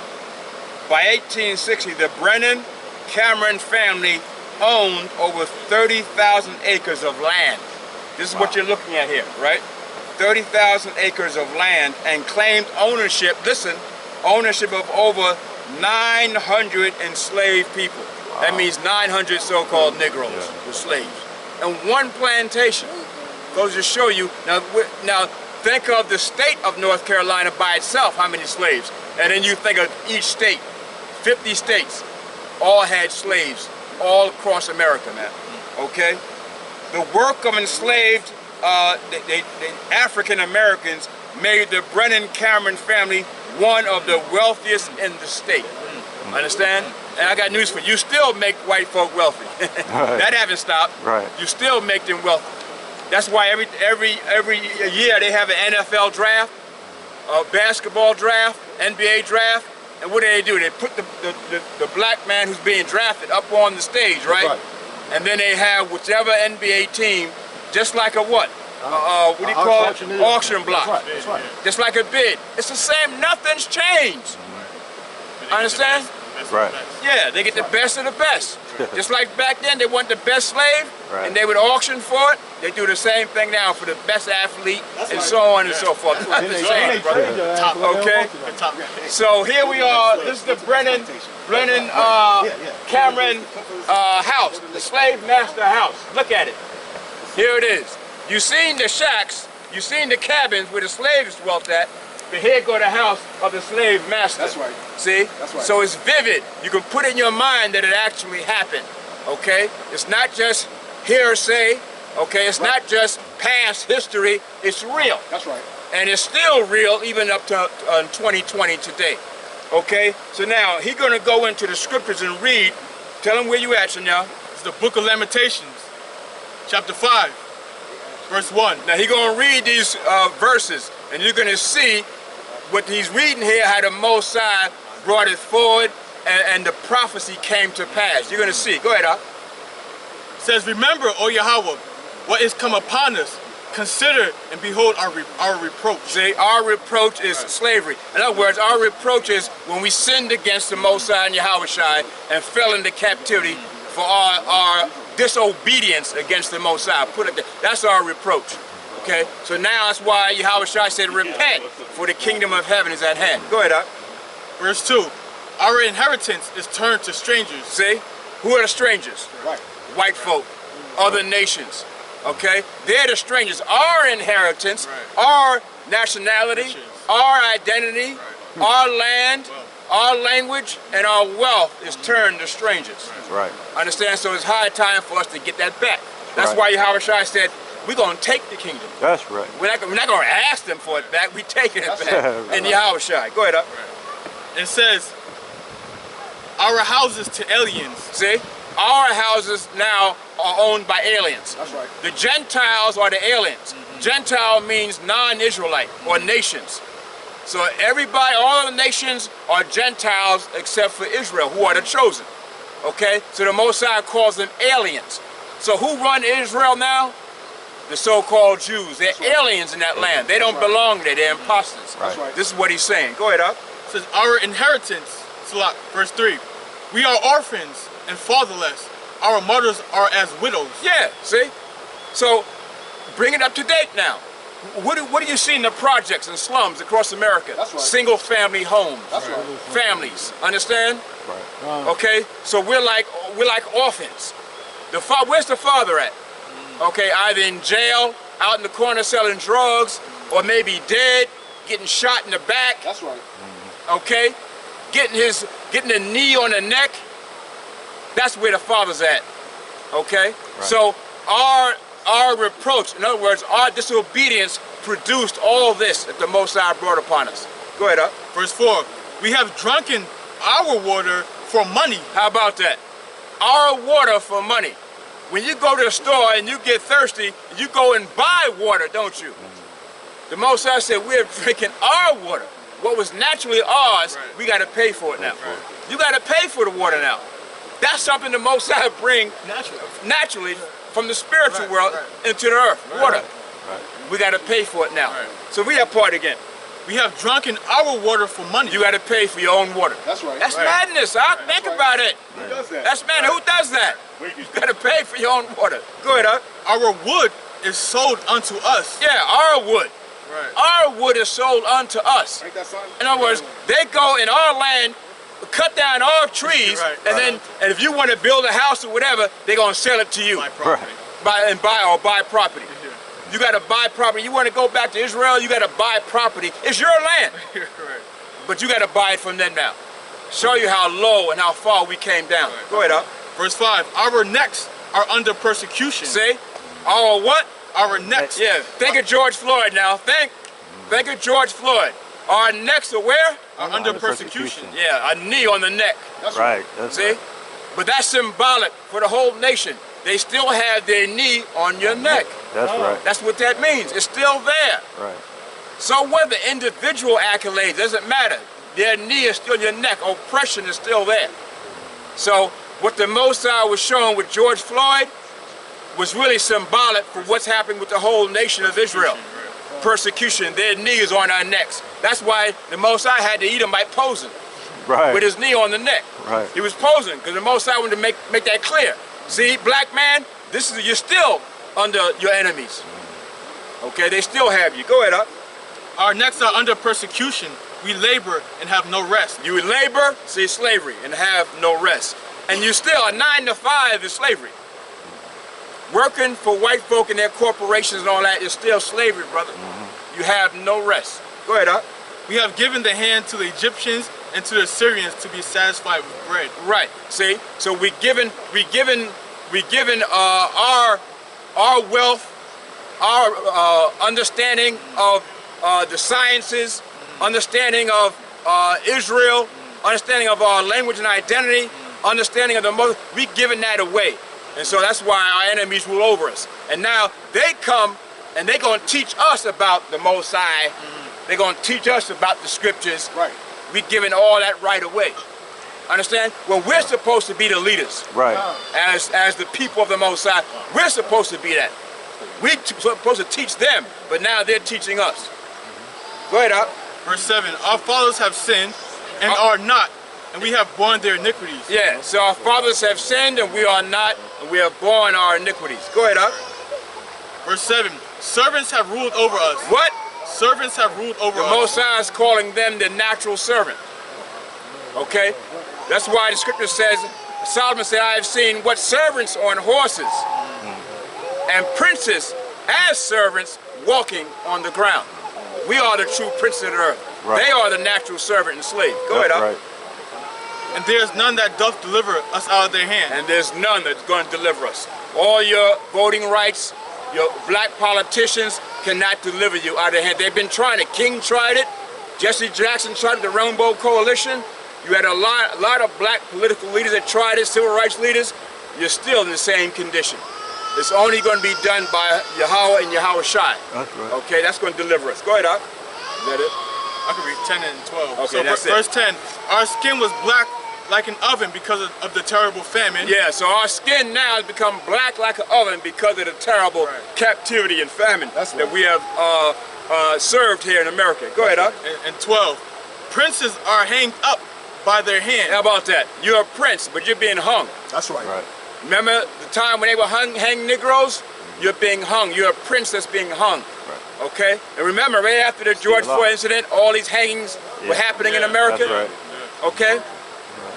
By 1860, the Brennan Cameron family owned over 30,000 acres of land. This is what you're looking at here, right? 30,000 acres of land, and claimed ownership, listen, ownership of over 900 enslaved people. That means 900 so-called Negroes were slaves. And one plantation. Goes to show you, now think of the state of North Carolina by itself, how many slaves. And then you think of each state, 50 states, all had slaves all across America, man, okay? The work of enslaved African Americans made the Brennan Cameron family one of the wealthiest in the state. Understand? And I got news for you. You still make white folk wealthy. That haven't stopped. Right. You still make them wealthy. That's why every year they have an NFL draft, a basketball draft, NBA draft, and what do? They put the black man who's being drafted up on the stage, right? And then they have whichever NBA team, just like a what? What do you call it? Auction block. That's right. Just like a bid. It's the same. Nothing's changed. Understand? Right. Yeah, they get the best of the best. Just like back then, they want the best slave, and they would auction for it. They do the same thing now for the best athlete, and so on and so forth. Nothing's changed, brother. Okay? So here we are. This is the Brennan Cameron house, the slave master house. Look at it. Here it is. You seen the shacks, you seen the cabins where the slaves dwelt at, but here go the house of the slave master. That's right. See? That's right. So it's vivid. You can put in your mind that it actually happened. Okay? It's not just hearsay. Okay? It's not just past history. It's real. That's right. And it's still real even up to 2020 today. Okay? So now he's going to go into the scriptures and read. Tell him where you at, Chanel. It's the book of Lamentations, chapter 5. Verse 1. Now he's going to read these verses, and you're going to see what he's reading here, how the Most High brought it forward, and the prophecy came to pass. You're going to see. Go ahead, Al. It says, remember, O Yahweh, what is come upon us. Consider and behold our reproach. See, our reproach is slavery. In other words, our reproach is when we sinned against the Most High and YAHAWAH'S and fell into captivity for our disobedience against the Most High. Put it there. That's our reproach. Okay? So now that's why YAHAWAH'S said, repent, for the kingdom of heaven is at hand. Go ahead, Doc. Verse 2. Our inheritance is turned to strangers. See? Who are the strangers? Right. White folk, other nations. Okay? They're the strangers. Our inheritance, our nationality, our identity, our land, our language, and our wealth is turned to strangers. Right. Understand? So it's high time for us to get that back. That's why YAHAWAH'S said, we're going to take the kingdom. That's right. We're not going to ask them for it back. We're taking it back. And YAHAWAH'S. Go ahead up. It says, our houses to aliens. See? Our houses now are owned by aliens. That's right. The Gentiles are the aliens. Gentile means non-Israelite or nations. So everybody, all the nations are Gentiles except for Israel, who are the chosen. Okay? So the Most High calls them aliens. So who run Israel now? The so-called Jews. They're aliens in that land. They don't belong there. They're imposters. That's right. This is what he's saying. Go ahead up. It says, our inheritance, verse 3. We are orphans and fatherless. Our mothers are as widows. Yeah, see? So bring it up to date now. What do you see in the projects and slums across America? That's right. Single family homes. That's right. Families. Understand? Right. Okay? So we're like orphans. Where's the father at? Okay, either in jail, out in the corner selling drugs, or maybe dead, getting shot in the back. That's right. Okay? Getting a knee on the neck. That's where the father's at. Okay? Right. So our reproach, in other words, our disobedience produced all this that the Most High brought upon us. Go ahead up. Verse 4. We have drunken our water for money. How about that? Our water for money. When you go to the store and you get thirsty, you go and buy water, don't you? The Most High said we're drinking our water. What was naturally ours, we got to pay for it now. You got to pay for the water now. That's something the Most High bring naturally from the spiritual world into the earth, water. We got to pay for it now. So read that part again. We have drunken our water for money. You got to pay for your own water. That's right. That's madness. Huh? Think about it. Who does that? That's madness. Who does that? You got to pay for your own water. Go ahead, huh? Our wood is sold unto us. Yeah, our wood. Right. Our wood is sold unto us. Ain't that something? In other words, they go in our land, cut down our trees, Right. and if you want to build a house or whatever, they're gonna sell it to you. My property. Buy property. You got to buy property. You want to go back to Israel, you got to buy property. It's your land, Right. but you got to buy it from them now. Show you how low and how far we came down. Go ahead, up. Verse 5. Our necks are under persecution. See? Our what? Our necks. Yeah. Think of George Floyd now. Think of George Floyd. Our necks are where? Are under persecution. Yeah, a knee on the neck. That's Right. That's See? right. But that's symbolic for the whole nation. They still have their knee on your neck. That's right. That's what that means. It's still there. Right. So whether individual accolades, doesn't matter. Their knee is still your neck. Oppression is still there. So what the Most High was showing with George Floyd was really symbolic for what's happening with the whole nation of Israel. Persecution. Their knee is on our necks. That's why the Most High had to eat them by posing Right. with his knee on the neck. Right. He was posing because the Most High wanted to make that clear. See, black man, you're still under your enemies. Okay, they still have you. Go ahead, up. Our necks are under persecution. We labor and have no rest. You labor, see, slavery, and have no rest. And you still, a 9 to 5 is slavery. Working for white folk and their corporations and all that is still slavery, brother. You have no rest. Go ahead, up. We have given the hand to the Egyptians and to the Assyrians to be satisfied with bread. Right. See, so we given our wealth, our understanding of the sciences, understanding of Israel, understanding of our language and identity, understanding of the mother. We given that away, and so that's why our enemies rule over us. And now they come and they're gonna teach us about the Most High. They're gonna teach us about the scriptures. Right. We giving all that right away. Understand? Well, we're supposed to be the leaders. Right. As the people of the Most High, we're supposed to be that. We're supposed to teach them, but now they're teaching us. Go ahead, up. Verse 7. Our fathers have sinned and are not, and we have borne their iniquities. Yeah, so our fathers have sinned and we are not, and we have borne our iniquities. Go ahead, up. Verse 7. Servants have ruled over us. What? Servants have ruled over The us. Most High is calling them the natural servant. Okay? That's why the scripture says, Solomon said, I have seen what servants on horses and princes as servants walking on the ground. We are the true princes of the earth. Right. They are the natural servant and slave. Go ahead, Right. And there is none that doth deliver us out of their hand. And there's none that's going to deliver us. All your voting rights, your black politicians cannot deliver you out of their hand. They've been trying it. King tried it. Jesse Jackson tried it, the Rainbow Coalition. You had a lot of black political leaders that tried it, civil rights leaders. You're still in the same condition. It's only going to be done by Yahawah and YAHAWAH'S. That's right. Okay, that's going to deliver us. Go ahead, Doc. Is that it? I can read 10 and 12. Okay, so that's it. verse 10, our skin was black like an oven because of the terrible famine. Yeah, so our skin now has become black like an oven because of the terrible captivity and famine that we have served here in America. Go ahead, Doc. And 12, princes are hanged up by their hand. How about that? You're a prince, but you're being hung. That's right. Right. Remember the time when they were hang Negroes? You're being hung. You're a prince that's being hung. Right. Okay? And remember, right after the George Floyd incident, all these hangings were happening in America. That's right. Okay?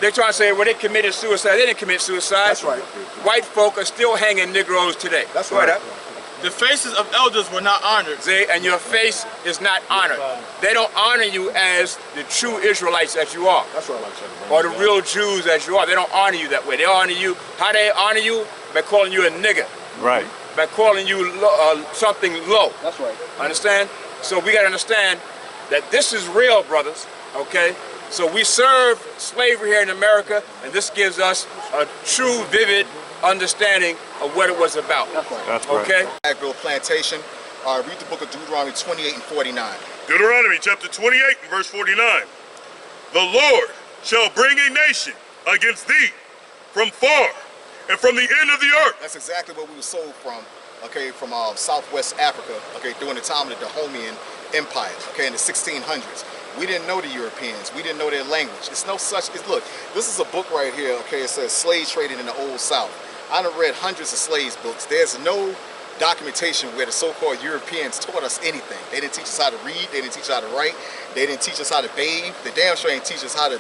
They're trying to say, well, they committed suicide. They didn't commit suicide. That's right. White folk are still hanging Negroes today. That's Go ahead, right. Doc. The faces of elders were not honored. See, and your face is not honored. They don't honor you as the true Israelites that you are, That's right. or the real Jews as you are. They don't honor you that way. They honor you. How they honor you? By calling you a nigger, Right. by calling you something low. That's right. Understand? So we got to understand that this is real, brothers. Okay? So we serve slavery here in America, and this gives us a true, vivid understanding of what it was about. That's right. Okay? Stagville, Plantation. Read the book of Deuteronomy 28 and 49. Deuteronomy chapter 28 and verse 49. The Lord shall bring a nation against thee from far and from the end of the earth. That's exactly where we were sold from, okay, from Southwest Africa, okay, during the time of the Dahomean Empire, okay, in the 1600s. We didn't know the Europeans. We didn't know their language. It's no such, look, this is a book right here, okay, it says slave trading in the Old South. I done read hundreds of slaves books. There's no documentation where the so-called Europeans taught us anything. They didn't teach us how to read. They didn't teach us how to write. They didn't teach us how to bathe. They damn sure ain't teach us how to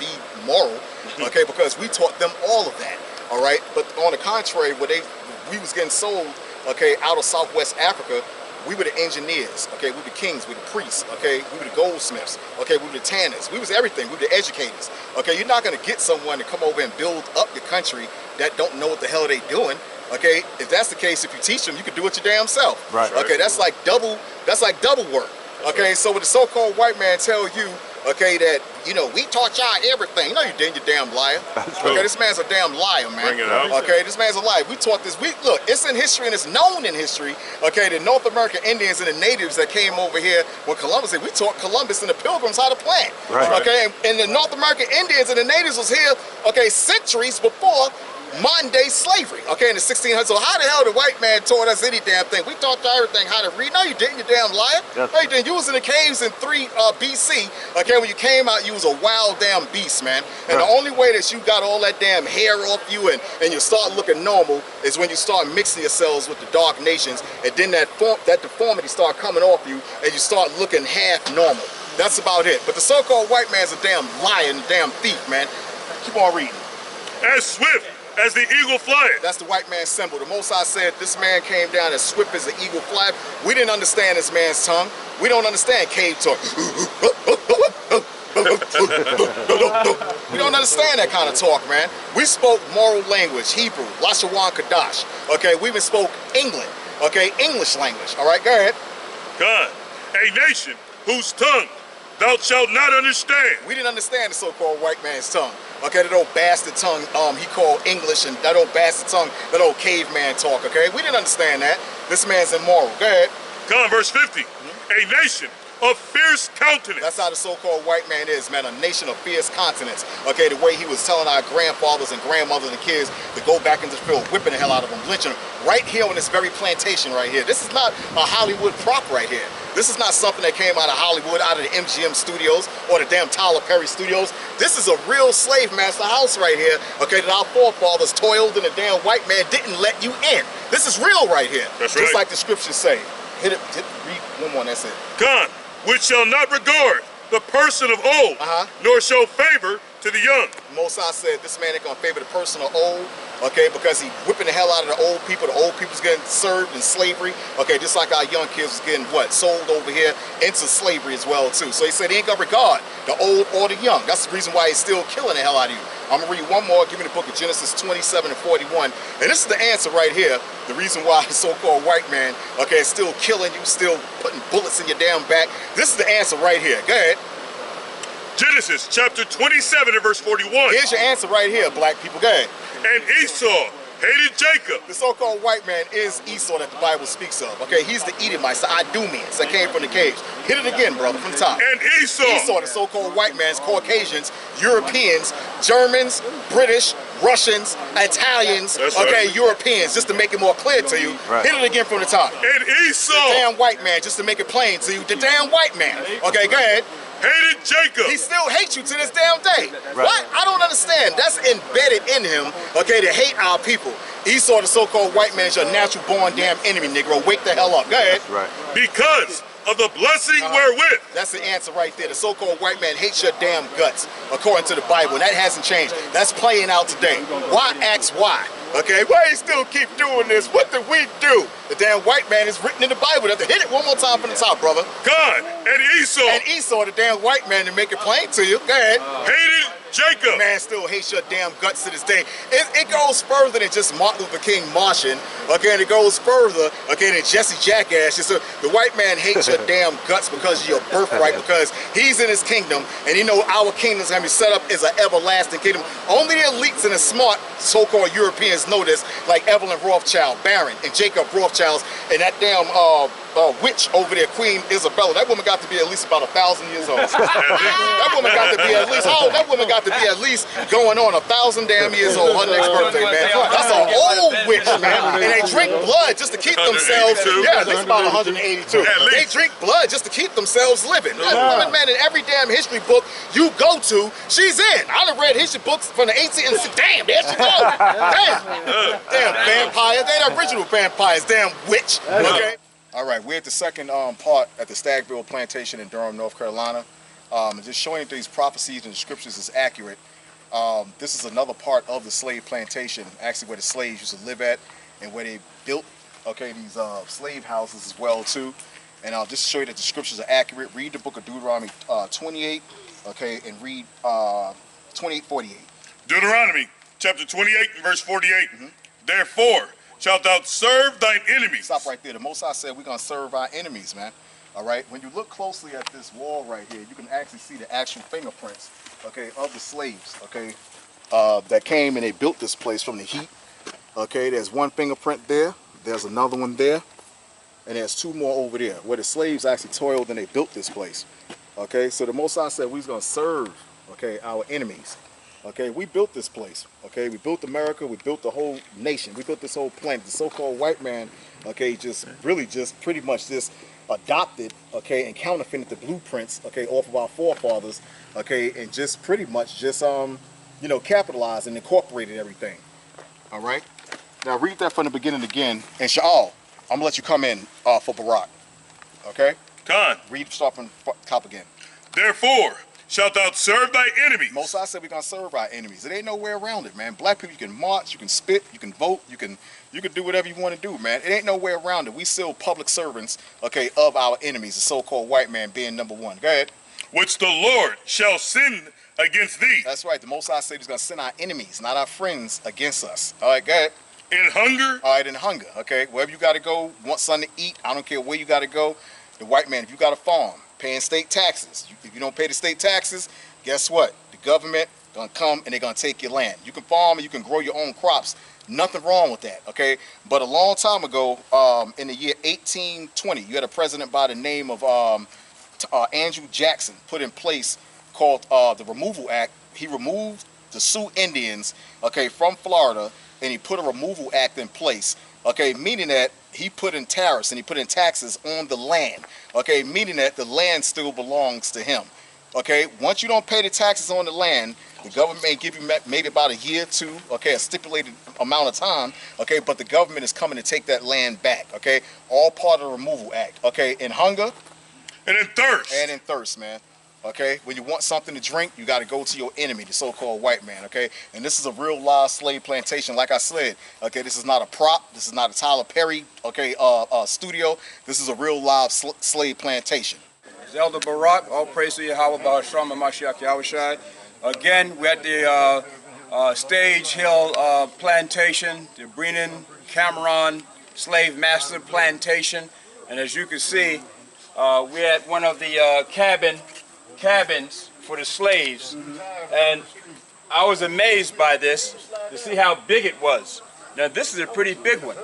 be moral, okay, because we taught them all of that, all right? But on the contrary, we was getting sold, okay, out of Southwest Africa. We were the engineers, okay? We were the kings, we were the priests, okay? We were the goldsmiths, okay? We were the tanners. We was everything. We were the educators, okay? You're not gonna get someone to come over and build up your country that don't know what the hell they doing, okay? If that's the case, if you teach them, you can do it your damn self. Right. Okay, that's like double work. Okay, so when the so-called white man tell you, okay, that, you know, we taught y'all everything. No, you didn't, you damn liar. Okay, this man's a damn liar, man. Bring it out. Okay, this man's a liar. We taught this. Look, it's in history and it's known in history, okay, the North American Indians and the natives that came over here when Columbus said, we taught Columbus and the Pilgrims how to plant. Right. Okay, and the North American Indians and the natives was here, okay, centuries before modern day slavery, okay, in the 1600s. So how the hell the white man taught us any damn thing? We taught y'all everything how to read. No, you didn't, you damn liar. Yes. No, you didn't. You was in the caves in 3 BC, okay, when you came out, you was a wild damn beast, man. And the only way that you got all that damn hair off you and you start looking normal is when you start mixing yourselves with the dark nations, and then that deformity start coming off you and you start looking half normal. That's about it. But the so-called white man's a damn liar and a damn thief, man. Keep on reading. As swift as the eagle flieth. That's the white man's symbol. The Most High said this man came down as swift as the eagle flieth. We didn't understand this man's tongue. We don't understand cave talk. We don't understand that kind of talk, man. We spoke moral language, Hebrew, Lashawan Kadash. Okay, we even spoke England. Okay, English language. All right, go ahead. God, a nation whose tongue thou shalt not understand. We didn't understand the so-called white man's tongue. Okay, that old bastard tongue he called English, and that old bastard tongue, that old caveman talk, okay? We didn't understand that. This man's immoral. Go ahead. God, verse 50. A nation of fierce countenance. That's how the so-called white man is, man. A nation of fierce continents. Okay, the way he was telling our grandfathers and grandmothers and kids to go back into the field, whipping the hell out of them, lynching them, right here on this very plantation right here. This is not a Hollywood prop right here. This is not something that came out of Hollywood, out of the MGM studios or the damn Tyler Perry studios. This is a real slave master house right here, okay, that our forefathers toiled and the damn white man didn't let you in. This is real right here. That's Just right. like the scriptures say. Read one more, that's it. God, which shall not regard the person of old, nor show favor to the young. Most High said this man ain't gonna favor the person of old, okay, because he whipping the hell out of the old people. The old people's getting served in slavery, okay, just like our young kids is getting what? Sold over here into slavery as well too. So he said he ain't gonna regard the old or the young. That's the reason why he's still killing the hell out of you. I'm gonna read one more, give me the book of Genesis 27 and 41. And this is the answer right here. The reason why the so-called white man, okay, is still killing you, still putting bullets in your damn back. This is the answer right here. Go ahead. Genesis chapter 27 and verse 41. Here's your answer right here, black people. Go ahead. And Esau hated Jacob. The so-called white man is Esau that the Bible speaks of. Okay, he's the Edomites, the Idumeans that came from the caves. Hit it again, brother, from the top. And Esau. Esau, the so-called white man's Caucasians, Europeans, Germans, British, Russians, Italians, That's okay, right. Europeans, just to make it more clear to you. Right. Hit it again from the top. And Esau The damn white man, just to make it plain to you. The damn white man. Okay, go ahead. hated Jacob. He still hates you to this damn day. What? I don't understand. That's embedded in him, okay, to hate our people. Esau, the so-called white man, is your natural born damn enemy, Negro. Wake the hell up. Go ahead. Right. Because of the blessing wherewith. That's the answer right there. The so-called white man hates your damn guts, according to the Bible, and that hasn't changed. That's playing out today. Why asks why? Okay, why you still keep doing this? What did we do? The damn white man is written in the Bible. Hit it one more time from the top, brother. God and Esau And Esau, the damn white man, to make it plain to you. Go ahead. hated Jacob. Man still hates your damn guts to this day. It goes further than just Martin Luther King marching, okay, and it goes further, okay, than Jesse Jackass. Just, the white man hates your damn guts because of your birthright, because he's in his kingdom, and you know our kingdom's gonna be set up as an everlasting kingdom. Only the elites and the smart so-called Europeans know this, like Evelyn Rothschild, Baron, and Jacob Rothschilds, and that damn witch over there, Queen Isabella. That woman got to be at least about 1,000 years old. That woman got to be at least, how old? That woman got to be at least going on 1,000 damn years old. Her next birthday, man. That's an old witch, man. And they drink blood just to keep themselves. 182. Yeah, at least about 182. They drink blood just to keep themselves living. That woman, man, in every damn history book you go to, she's in. I done read history books from the 18th and damn, there she go. Damn vampires. They the original vampires. Damn witch. Okay. All right, we're at the second part at the Stagville Plantation in Durham, North Carolina. Just showing that these prophecies and the scriptures is accurate. This is another part of the slave plantation, actually where the slaves used to live at and where they built, okay, these slave houses as well too. And I'll just show you that the scriptures are accurate. Read the book of Deuteronomy 28, okay, and read 28:48. Deuteronomy chapter 28 and verse 48. Therefore shalt thou serve thine enemies. Stop right there. The Most High said we're going to serve our enemies, man. All right? When you look closely at this wall right here, you can actually see the actual fingerprints, okay, of the slaves, okay, that came and they built this place from the heat. Okay, there's one fingerprint there. There's another one there. And there's two more over there where the slaves actually toiled and they built this place. Okay, so the Most High said we was going to serve, okay, our enemies. Okay, we built this place. Okay, we built America. We built the whole nation. We built this whole planet. The so-called white man, okay, just really just pretty much just adopted, okay, and counterfeited the blueprints, okay, off of our forefathers, okay, and just pretty much just you know, capitalized and incorporated everything. All right. Now read that from the beginning again, and Sha'al, I'm gonna let you come in for Barak. Okay. Khan. Read start from top again. Therefore shalt thou serve thy enemies. Most I said we're gonna serve our enemies. There ain't no way around it, man. Black people, you can march, you can spit, you can vote, you can do whatever you want to do, man. It ain't no way around it. We still public servants, okay, of our enemies, the so-called white man being number one. Go ahead. Which the Lord shall send against thee. That's right. The Most High said he's gonna send our enemies, not our friends, against us. All right, go ahead. In hunger. All right, in hunger, okay? Wherever you gotta go, want something to eat, I don't care where you gotta go. The white man, if you got a farm, paying state taxes. If you don't pay the state taxes, guess what? The government gonna come and they're gonna take your land. You can farm and you can grow your own crops. Nothing wrong with that, okay? But a long time ago, in the year 1820, you had a president by the name of Andrew Jackson put in place called the Removal Act. He removed the Sioux Indians, okay, from Florida, and he put a removal act in place, okay, meaning that he put in tariffs and he put in taxes on the land, okay, meaning that the land still belongs to him, okay? Once you don't pay the taxes on the land, the government may give you maybe about a year or two, okay, a stipulated amount of time, okay, but the government is coming to take that land back, okay? All part of the Removal Act, okay? In hunger. And in thirst. And in thirst, man. Okay, when you want something to drink, you got to go to your enemy, the so-called white man. Okay, and this is a real live slave plantation. Like I said, okay, this is not a prop. This is not a Tyler Perry, okay, studio. This is a real live slave plantation. It's Elder Barak. All praise to YAHAWAH'S and YAHAWAH'S. Again, we're at the Stagville Plantation, the Brennan Cameron Slave Master Plantation, and as you can see, we're at one of the cabins for the slaves, and I was amazed by this to see how big it was. Now this is a pretty big one,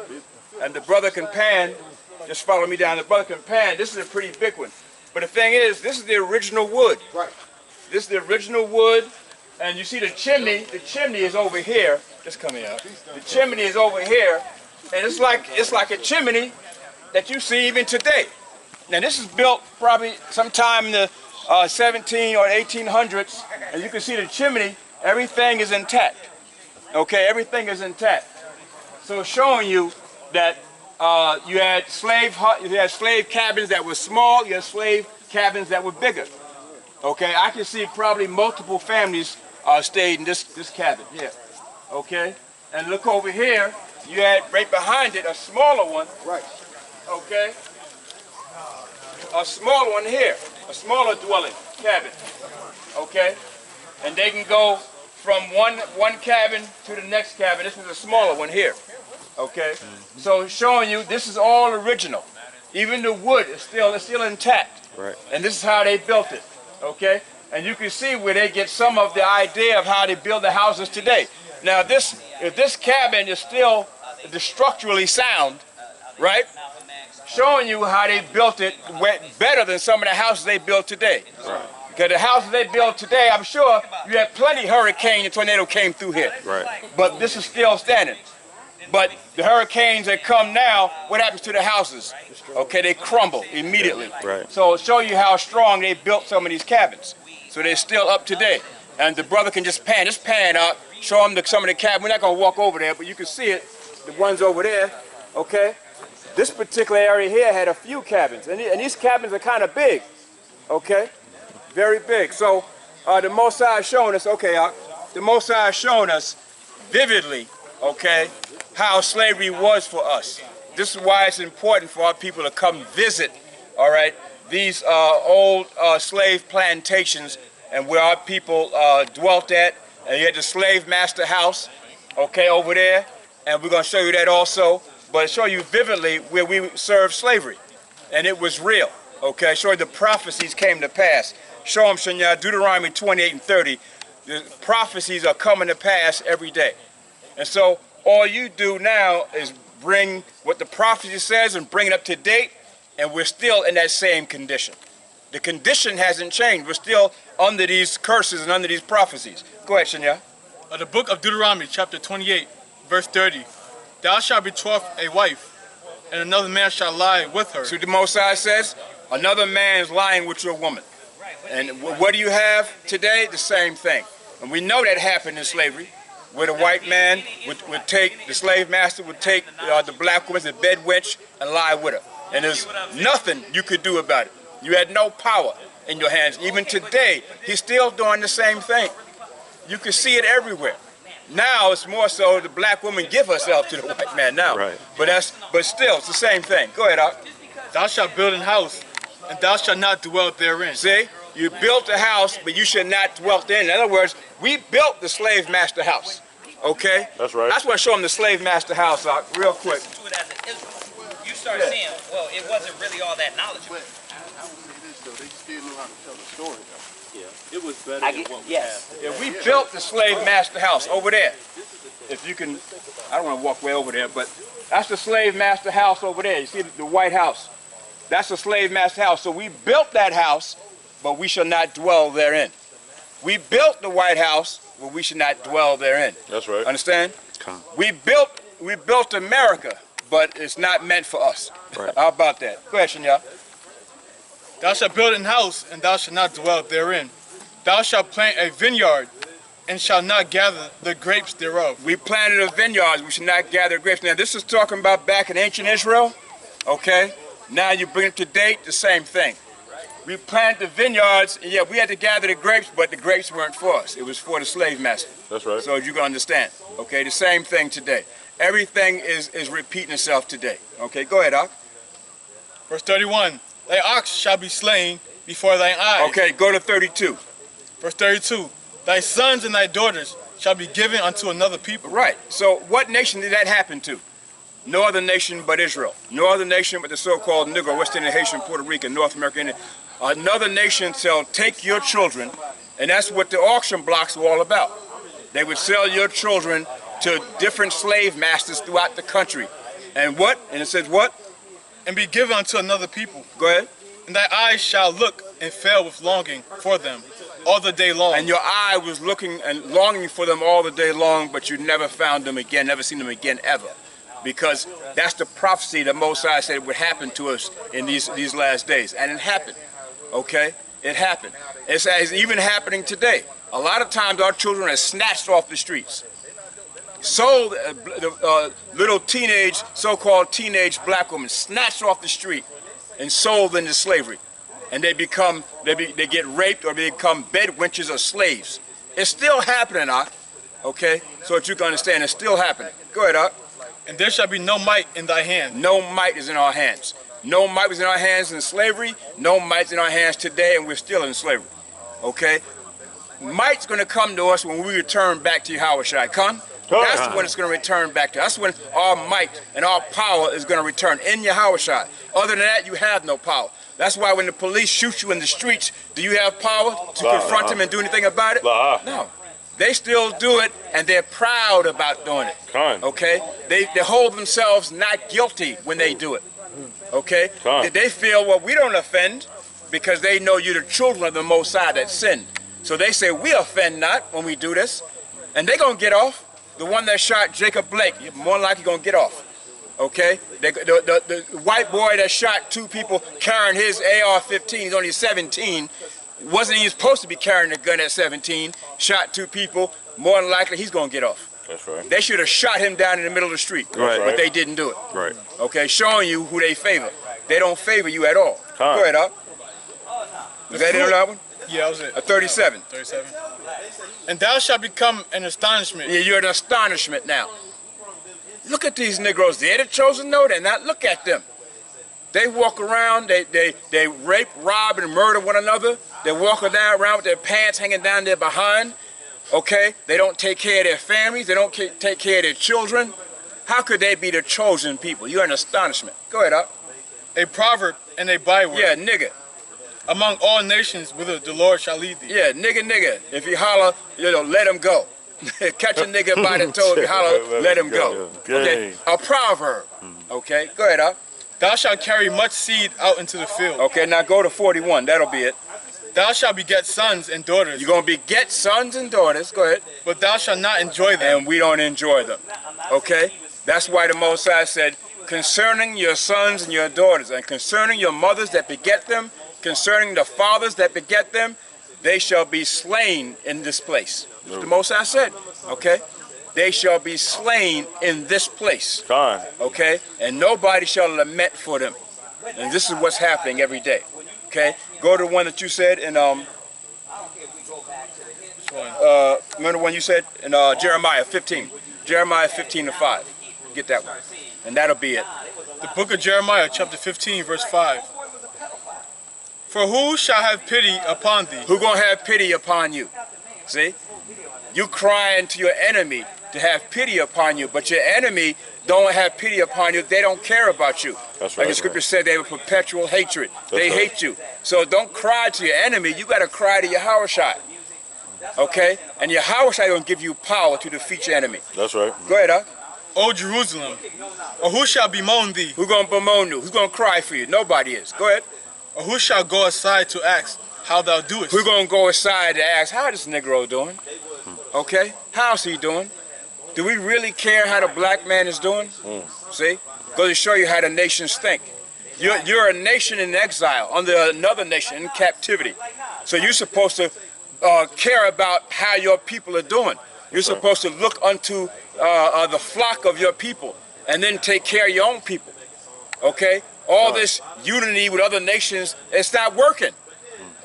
and the brother can pan, just follow me down, the brother can pan, this is a pretty big one. But the thing is, this is the original wood. Right. This is the original wood, and you see the chimney is over here, just come here, the chimney is over here, and it's like a chimney that you see even today. Now this is built probably sometime in the 17 or 1800s, and you can see the chimney, everything is intact. Okay, everything is intact. So showing you that you had slave cabins that were small, you had slave cabins that were bigger. Okay, I can see probably multiple families stayed in this cabin here. Okay, and look over here, you had right behind it a smaller one. Right. Okay. A smaller one here, a smaller dwelling cabin, okay? And they can go from one cabin to the next cabin. This is a smaller one here, okay? So showing you this is all original. Even the wood is still intact. Right. And this is how they built it, okay? And you can see where they get some of the idea of how they build the houses today. Now if this cabin is still structurally sound, right? Showing you how they built it better than some of the houses they built today. Right. Because the houses they built today, I'm sure you had plenty hurricane and tornado came through here. Right. But this is still standing. But the hurricanes that come now, what happens to the houses? Okay, they crumble immediately. Right. So show you how strong they built some of these cabins. So they're still up today. And the brother can just pan up, show them some of the cabins. We're not going to walk over there, but you can see it, the ones over there, okay? This particular area here had a few cabins, and these cabins are kind of big, okay? Very big. So the Most High is showing us, okay, the Most High is showing us vividly, okay, how slavery was for us. This is why it's important for our people to come visit, all right, these old slave plantations and where our people dwelt at. And you had the slave master house, okay, over there, and we're going to show you that also. But show you vividly where we served slavery, and it was real. Okay, show you the prophecies came to pass. Show them, Shanya, Deuteronomy 28 and 30. The prophecies are coming to pass every day, and so all you do now is bring what the prophecy says and bring it up to date, and we're still in that same condition. The condition hasn't changed. We're still under these curses and under these prophecies. Go ahead, Shanya. The book of Deuteronomy, chapter 28, verse 30. Thou shalt betroth a wife, and another man shall lie with her. So the Most High says, another man is lying with your woman. And what do you have today? The same thing. And we know that happened in slavery, where the white man would take, the slave master would take the black woman, the bed wench, and lie with her. And there's nothing you could do about it. You had no power in your hands. Even today, he's still doing the same thing. You can see it everywhere. Now it's more so the black woman give herself to the white man now. Right. But still, it's the same thing. Go ahead, Ak. Thou shalt build an house, and thou shalt not dwell therein. See? You built a house, but you should not dwell therein. In other words, we built the slave master house. Okay? That's right. I just want to show them the slave master house, Ak, real quick. You start seeing, well, it wasn't really all that knowledgeable. I would say this, though, they still know how to tell the story, though. Yeah, it was better than what we have. Yeah, we built the slave master house over there. If you can, I don't want to walk way over there, but that's the slave master house over there. You see the White House? That's the slave master house. So we built that house, but we shall not dwell therein. We built the White House, but we should not dwell therein. That's right. Understand? We built America, but it's not meant for us. Right. How about that? Go ahead, Shanya. Thou shalt build an house, and thou shalt not dwell therein. Thou shalt plant a vineyard, and shalt not gather the grapes thereof. We planted a vineyard, we should not gather grapes. Now this is talking about back in ancient Israel, okay? Now you bring it to date, the same thing. We planted the vineyards, and yeah, we had to gather the grapes, but the grapes weren't for us. It was for the slave master. That's right. So you can understand. Okay, the same thing today. Everything is repeating itself today. Okay, go ahead, Ak. Verse 31. Thy ox shall be slain before thine eyes. Okay, go to 32. Verse 32. Thy sons and thy daughters shall be given unto another people. Right. So what nation did that happen to? No other nation but Israel. No other nation but the so-called Negro, West Indian, Haitian, Puerto Rican, North American. Another nation shall take your children, and that's what the auction blocks were all about. They would sell your children to different slave masters throughout the country. And what? And it says what? And be given unto another people. Go ahead. And thy eyes shall look and fail with longing for them all the day long. And your eye was looking and longing for them all the day long, but you never found them again, never seen them again ever. Because that's the prophecy that Mosiah said would happen to us in these last days. And it happened. Okay? It happened. It's even happening today. A lot of times our children are snatched off the streets. Sold, little teenage, so-called teenage black women, snatched off the street and sold into slavery. And they get raped or they become bed wenches or slaves. It's still happening, Ak. Okay? So that you can understand, it's still happening. Go ahead, Ak. And there shall be no might in thy hand. No might is in our hands. No might was in our hands in slavery. No might's in our hands today, and we're still in slavery. Okay? Might's going to come to us when we return back to YAHAWAH'S. Come? That's when it's going to return back to us. That's when our might and our power is going to return in YAHAWAH'S. Other than that, you have no power. That's why when the police shoot you in the streets, do you have power to confront them and do anything about it? No. They still do it, and they're proud about doing it. Okay? They hold themselves not guilty when they do it. Okay? They feel, well, we don't offend because they know you're the children of the Most High that sinned. So they say, we offend not when we do this. And they're going to get off. The one that shot Jacob Blake, you're more likely going to get off. Okay? The white boy that shot two people carrying his AR-15, he's only 17, wasn't even supposed to be carrying a gun at 17, shot two people, more than likely he's going to get off. That's right. They should have shot him down in the middle of the street, but they didn't do it. Right. Okay, showing you who they favor. They don't favor you at all. Go ahead, Up. Was that it on that one? Yeah, that was it. 37. 37. And thou shalt become an astonishment. Yeah, you're an astonishment now. Look at these Negroes. They're the chosen? No, they're not. Look at them. They walk around, they rape, rob, and murder one another. They walk around with their pants hanging down their behind. Okay? They don't take care of their families. They don't take care of their children. How could they be the chosen people? You're an astonishment. Go ahead, Up. A proverb and a byword. Yeah, nigga. Among all nations, whither the Lord shall lead thee. Yeah, nigga. If you holler, let him go. Catch a nigga by the toe, if you holler, let him go. Okay, a proverb. Okay, go ahead, Up. Thou shalt carry much seed out into the field. Okay, now go to 41. That'll be it. Thou shalt beget sons and daughters. You're going to beget sons and daughters. Go ahead. But thou shalt not enjoy them. And we don't enjoy them. Okay? That's why the Most High said, concerning your sons and your daughters, and concerning your mothers that beget them, concerning the fathers that beget them, they shall be slain in this place. That's what the Most High said. Okay? They shall be slain in this place. Okay? And nobody shall lament for them. And this is what's happening every day. Okay? Go to the one that you said in remember the one you said in Jeremiah 15. Jeremiah 15:5. Get that one. And that'll be it. The book of Jeremiah, chapter 15, verse 5. For who shall have pity upon thee? Who gonna have pity upon you? See? You crying to your enemy to have pity upon you, but your enemy don't have pity upon you. They don't care about you. That's like right, the scripture said, they have a perpetual hatred. They hate you. So don't cry to your enemy. You got to cry to YAHAWAH'S. Okay? And YAHAWAH'S going to give you power to defeat your enemy. That's right. Go ahead, Huh? O Jerusalem, or who shall bemoan thee? Who's going to bemoan you? Who's going to cry for you? Nobody is. Go ahead. Or who shall go aside to ask how thou doest? Who's going to go aside to ask, how this Negro doing? Okay? How's he doing? Do we really care how the black man is doing? See? Goes to show you how the nations think. You're a nation in exile, under another nation in captivity. So you're supposed to care about how your people are doing. You're supposed to look unto the flock of your people and then take care of your own people. Okay? All this unity with other nations, it's not working.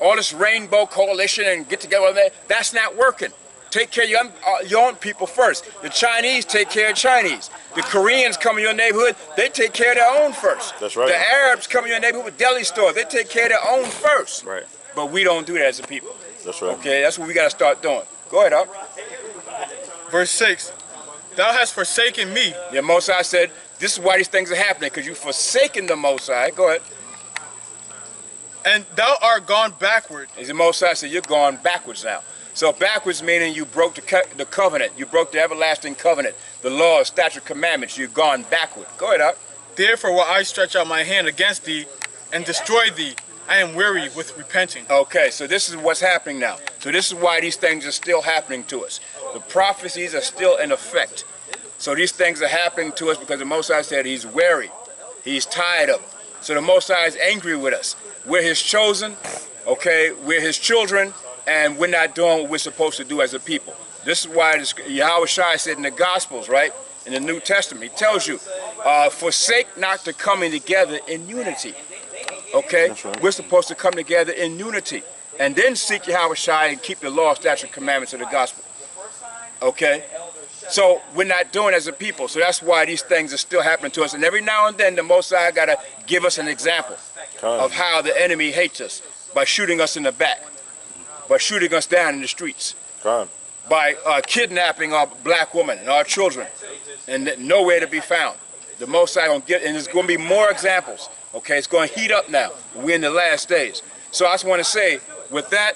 all this rainbow coalition and get together, that's not working. Take care of your own people first. The Chinese take care of Chinese. The Koreans come in your neighborhood, they take care of their own first. That's right. The Arabs come in your neighborhood with deli stores, they take care of their own first. Right. But we don't do that as a people. That's right. Okay, that's what we got to start doing. Go ahead, up. Verse 6, thou hast forsaken me. The Most High said, this is why these things are happening, because you've forsaken the Most High. Go ahead. And thou art gone backward. As the Most High said, you're going backwards now. So backwards meaning you broke the covenant. You broke the everlasting covenant, the law, statute, commandments. You've gone backward. Go ahead, up. Therefore will I stretch out my hand against thee and destroy thee. I am weary with repenting. Okay, so this is what's happening now. So this is why these things are still happening to us. The prophecies are still in effect. So these things are happening to us because the Most High said he's weary. He's tired of it. So the Most High is angry with us. We're his chosen, okay? We're his children, and we're not doing what we're supposed to do as a people. This is why YAHAWAH'S said in the Gospels, right? In the New Testament, he tells you, forsake not the coming together in unity. Okay? Right. We're supposed to come together in unity. And then seek YAHAWAH'S and keep the law, statute, commandments of the gospel. Okay? So we're not doing it as a people. So that's why these things are still happening to us. And every now and then the Most High got to give us an example of how the enemy hates us by shooting us in the back, by shooting us down in the streets, by kidnapping our black women and our children, and nowhere to be found. The Most High gonna get, and there's going to be more examples. Okay, it's going to heat up now. We're in the last days. So I just want to say, with that,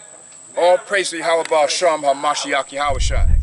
all praise to Yahweh Ba'al Shem HaMashiach YAHAWAH'S.